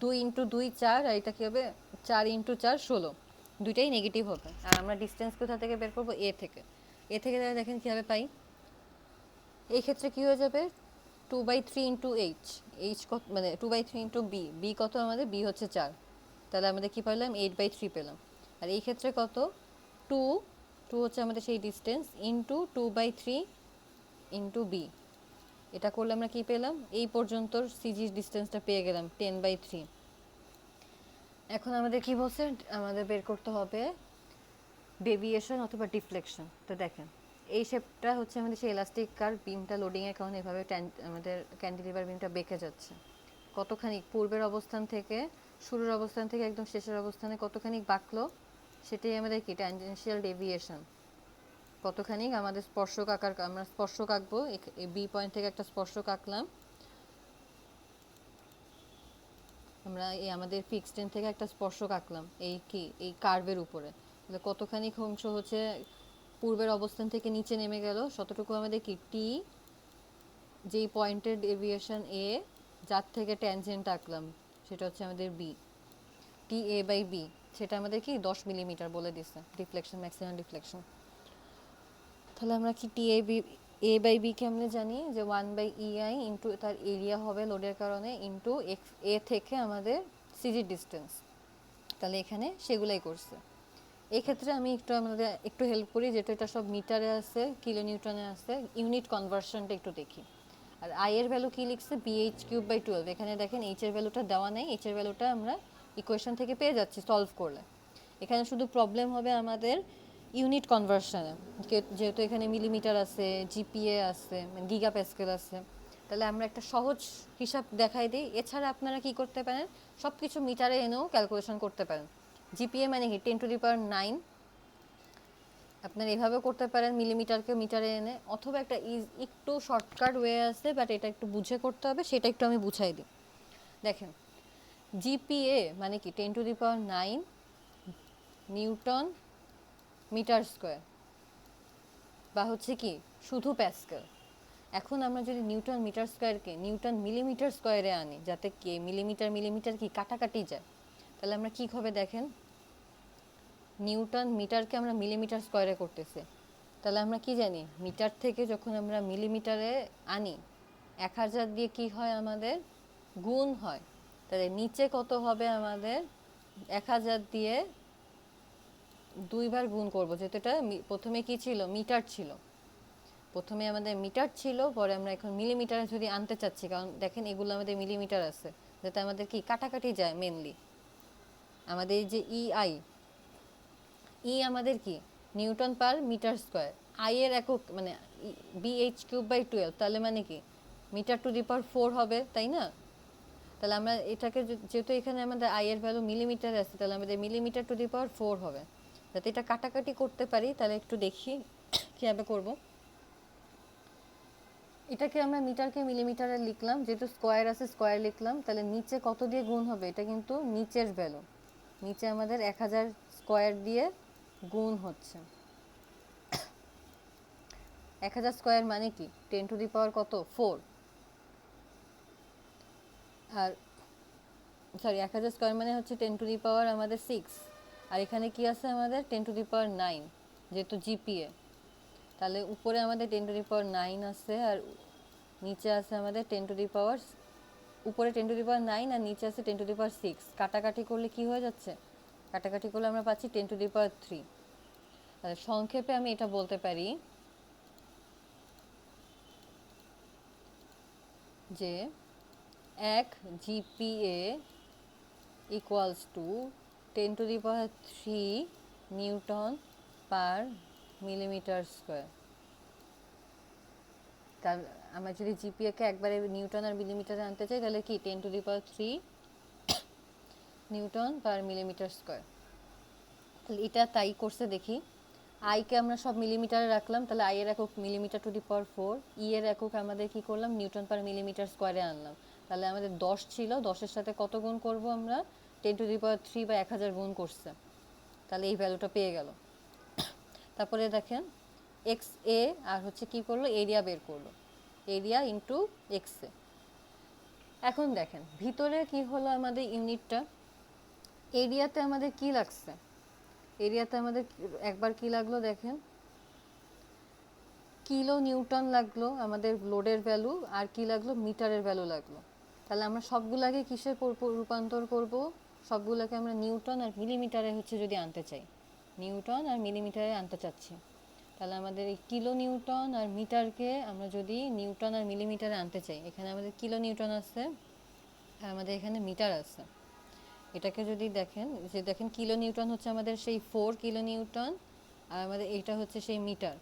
2 ইন্টু 2 4, আর এটা কী হবে 4 ইন্টু 4 16, দুইটাই নেগেটিভ হবে। আর আমরা ডিস্টেন্স কোথা থেকে বের করবো, এ থেকে, এ থেকে দেখেন কীভাবে পাই, এই ক্ষেত্রে কী হয়ে যাবে 2/3 ইন্টু এইচ, এইচ কত মানে 2/3 ইন্টু বি, বি কত আমাদের, বি হচ্ছে 4, তাহলে আমাদের কী পেলাম 8/3 পেলাম। আর এই ক্ষেত্রে কত 2, 2 হচ্ছে আমাদের সেই ডিস্টেন্স ইন্টু 2/3 ইন্টু বি, এটা করলে আমরা কি পেলাম, এই পর্যন্ত সিজি ডিস্টেন্সটা পেয়ে গেলাম 10/3। এখন আমাদের কি বলছে, আমাদের বের করতে হবে ডেভিয়েশন অথবা ডিফ্লেকশন। তো দেখেন এই শেপটা হচ্ছে আমাদের সেই ইলাস্টিক কার্ভ, বিমটা লোডিংয়ের কারণে এভাবে আমাদের ক্যান্টিলিভার বিমটা বেঁকে যাচ্ছে, কতখানি পূর্বের অবস্থান থেকে, শুরুর অবস্থান থেকে একদম শেষের অবস্থানে কতখানি বাঁকলো, সেটাই আমাদের কি ট্যানজেনশিয়াল ডেভিয়েশন। কতখানি আমাদের স্পর্শক আকার, আমরা স্পর্শক আঁকবো, এই বি পয়েন্ট থেকে একটা স্পর্শক আঁকলাম, আমরা এই আমাদের ফিক্সড এন্ড থেকে একটা স্পর্শক আঁকলাম এই কি এই কার্ভের উপরে, তাহলে কতখানি অংশ হচ্ছে পূর্বের অবস্থান থেকে নিচে নেমে গেল, শতটুকু আমাদের কি টি, যেই পয়েন্টের ডেভিয়েশন এ, যার থেকে ট্যানজেন্ট আঁকলাম সেটা হচ্ছে আমাদের B, T A by B, সেটা আমাদের কি 10 মিলিমিটার বলে দিচ্ছে ডিফ্লেকশন, ম্যাক্সিমাম ডিফ্লেকশন। তাহলে আমরা কি টি এ বাই বিকে আমরা জানি যে 1/EI ইন্টু তার এরিয়া হবে লোডের কারণে, ইন্টু এ থেকে আমাদের সিজি ডিস্টেন্স, তাহলে এখানে সেগুলাই করছে। এই ক্ষেত্রে আমি আমাদের একটু হেল্প করি, যেটা এটা সব মিটারে আছে, কিলো নিউটনে আছে, ইউনিট কনভার্সনটা একটু দেখি। আর আই এর ভ্যালু কি লিখছে, bh³/12। এখানে দেখেন এইচ এর ভ্যালুটা দেওয়া নেই, এইচ এর ভ্যালুটা আমরা ইকুয়েশন থেকে পেয়ে যাচ্ছি সলভ করলে। এখানে শুধু প্রবলেম হবে আমাদের ইউনিট কনভার্সনে, যেহেতু এখানে মিলিমিটার আছে, জিপিএ আছে, গিগা প্যাসকেল আছে। তাহলে আমরা একটা সহজ হিসাব দেখাই দিই। এছাড়া আপনারা কি করতে পারেন, সব কিছু মিটারে এনেও ক্যালকুলেশন করতে পারেন। জিপিএ মানে কি 10⁹9, আপনারা এভাবেও করতে পারেন মিলিমিটারকে মিটারে এনে, অথবা একটা একটু শর্টকাট ওয়ে আছে, বাট এটা একটু বুঝে করতে হবে, সেটা একটু আমি বুঝাই দিই। দেখেন জিপিএ মানে কি 10⁹9 নিউটন মিটার স্কোয়ার, বা হচ্ছে কি শুধু প্যাসকেল। এখন আমরা যদি নিউটন মিটার স্কোয়ারকে নিউটন মিলিমিটার স্কোয়ারে আনি, যাতে কি মিলিমিটার মিলিমিটার কি কাটাকাটি যায়, তাহলে আমরা কি হবে দেখেন, নিউটন মিটারকে আমরা মিলিমিটার স্কোয়ারে করতেছি। তাহলে আমরা কি জানি, মিটার থেকে যখন আমরা মিলিমিটারে আনি 1000 দিয়ে কি হয় আমাদের গুণ হয়। তাহলে নিচে কত হবে আমাদের, 1000 দিয়ে 2 বার গুণ করব, যেহেতু এটা প্রথমে কি ছিল, মিটার ছিল। প্রথমে আমাদের মিটার ছিল, পরে আমরা এখন মিলিমিটারে যদি আনতে চাচ্ছি, কারণ দেখেন এগুলো আমাদের মিলিমিটার আছে, যাতে আমাদের কি কাটাকাটি যায় মেনলি। আমাদের যে ই আমাদের কি newton per metre square, I এর একক মানে bh³/12, তাহলে মানে কি মিটার টু দি পাওয়ার 4 হবে, তাই না? তাহলে আমরা এটাকে যেহেতু এখানে আমাদের আই এর ভ্যালু মিলিমিটারে আছে, তাহলে আমাদের মিলিমিটার টু দি পাওয়ার 4 হবে। যাতে এটা কাটাকাটি করতে পারি, তাহলে একটু দেখি কীভাবে করব। এটাকে আমরা মিটারকে মিলিমিটারে লিখলাম, যেহেতু স্কোয়ার আছে স্কোয়ার লিখলাম। তাহলে নিচে কত দিয়ে গুণ হবে, এটা কিন্তু নিচের ভ্যালু, নিচে আমাদের 1000 স্কোয়ার দিয়ে গুণ হচ্ছে। 1000 স্কোয়ার মানে কি 10⁻⁴ কত 4, আর সরি 1000 স্কোয়ার মানে হচ্ছে 10⁻⁴ আমাদের 6, আর এখানে কি আছে আমাদের 10⁹9, যেহেতু জিপিএ। তাহলে উপরে আমাদের 10⁹9 আছে, আর নিচে আছে আমাদের 10⁻, উপরে 10⁹9 আর নিচে আছে 10⁻6। কাটাকাটি করলে কি হয়ে যাচ্ছে, কাটাকাটি করলে আমরা পাচ্ছি 10⁻3। তাহলে সংক্ষেপে আমি এটা বলতে পারি যে 1 GPA equals to 10⁻³ Newton per millimetre square. তার আমরা যদি জিপিএকে একবারে নিউটন আর মিলিমিটারে আনতে চাই, তাহলে কি 10⁻³ নিউটন পার মিলিমিটার স্কোয়ার। তাহলে এটা তাই করছে দেখি। আইকে আমরা সব মিলিমিটারে রাখলাম, তাহলে আই এর একক মিলিমিটার টু দি পাওয়ার 4, ই এর একক আমাদের কি করলাম নিউটন পার মিলিমিটার স্কোয়ারে আনলাম। তাহলে আমাদের 10 ছিল, 10-এর সাথে কত গুণ করব আমরা, 10⁻³ বা 1000 গুণ করছে, তাহলে এই ভ্যালুটা পেয়ে গেল। তারপরে দেখেন এক্স এ আর হচ্ছে কি করলো, এরিয়া বের করলো, এরিয়া ইন্টু এক্স এ। এখন দেখেন ভিতরে কি হলো আমাদের ইউনিটটা, এরিয়াতে আমাদের কি লাগছে, এরিয়াতে আমাদের একবার কি লাগলো দেখেন, কিলো নিউটন লাগলো আমাদের লোডের ভ্যালু, আর কি লাগলো মিটারের ভ্যালু লাগলো। তাহলে আমরা সবগুলাকে কিসে রূপান্তর করব, সবগুলোকে আমরা নিউটন আর মিলিমিটারে হচ্ছে যদি আনতে চাই, নিউটন আর মিলিমিটারে আনতে চাচ্ছি, তাহলে আমাদের এই কিলো নিউটন আর মিটারকে আমরা যদি নিউটন আর মিলিমিটারে আনতে চাই, এখানে আমাদের কিলো নিউটন আছে আর আমাদের এখানে মিটার আছে। এটাকে যদি দেখেন, যে দেখেন কিলো নিউটন হচ্ছে আমাদের সেই 4 কিলো নিউটন, আর আমাদের এটা হচ্ছে সেই মিটার।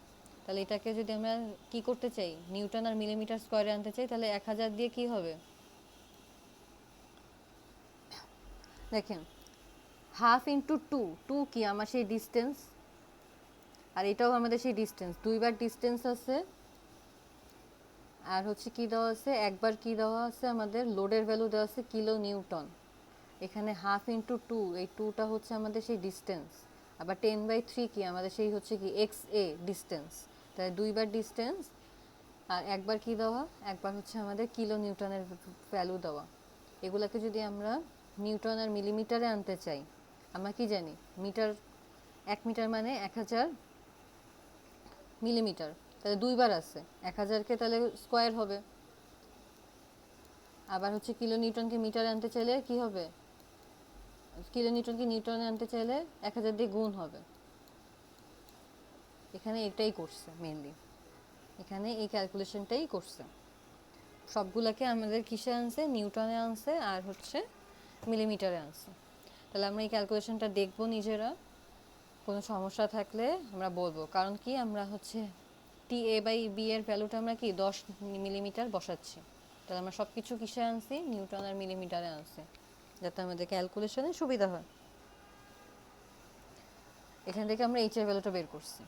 তাহলে এটাকে যদি আমরা কি করতে চাই, নিউটন আর মিলিমিটার স্কোয়ারে আনতে চাই, তাহলে 1000 দিয়ে কি হবে দেখেন, 1/2 × 2, 2 কি আমার সেই ডিস্টেন্স, আর এটাও আমাদের সেই ডিস্টেন্স, 2 বার ডিস্টেন্স আছে। আর হচ্ছে কি দেওয়া আছে, একবার কি দেওয়া আছে আমাদের লোডের ভ্যালু দেওয়া আছে কিলো নিউটন। এখানে 1/2 × 2, এই 2টা হচ্ছে আমাদের সেই ডিস্টেন্স। আবার 10/3 কি আমাদের সেই হচ্ছে কি এক্স এ ডিস্টেন্স। তাই 2 বার ডিস্টেন্স, আর একবার কি দেওয়া, একবার হচ্ছে আমাদের কিলো নিউটনের ভ্যালু দেওয়া। এগুলোকে যদি আমরা নিউটন আর মিলিমিটারে আনতে চাই, আমরা কি জানি মিটার, 1 মিটার মানে 1000 মিলিমিটার, তাহলে 2 বার আছে, 1000কে তাহলে স্কোয়ার হবে। আবার হচ্ছে কিলো নিউটনকে মিটারে আনতে চাইলে কি হবে, কিলো নিউটনকে নিউটনে আনতে চাইলে 1000 দিয়ে গুণ হবে। এখানে এটাই করছে মেইনলি, এখানে এই ক্যালকুলেশনটাই করছে। সবগুলোকে আমাদের কিসে আনছে, নিউটনে আনছে আর হচ্ছে মিলিমিটারে আনছে। তাহলে আমরা এই ক্যালকুলেশনটা দেখব নিজেরা, কোনো সমস্যা থাকলে আমরা বলবো। কারণ কি আমরা হচ্ছে টি এ বাই বি এর ভ্যালুটা আমরা কি 10 মিলিমিটার বসাচ্ছি, তাহলে আমরা সব কিছু কিসে আনছি, নিউটন আর মিলিমিটারে আনছি, যাতে আমাদের ক্যালকুলেশনে সুবিধা হয়। এখান থেকে আমরা এইচ এর ভ্যালুটা বের করছি।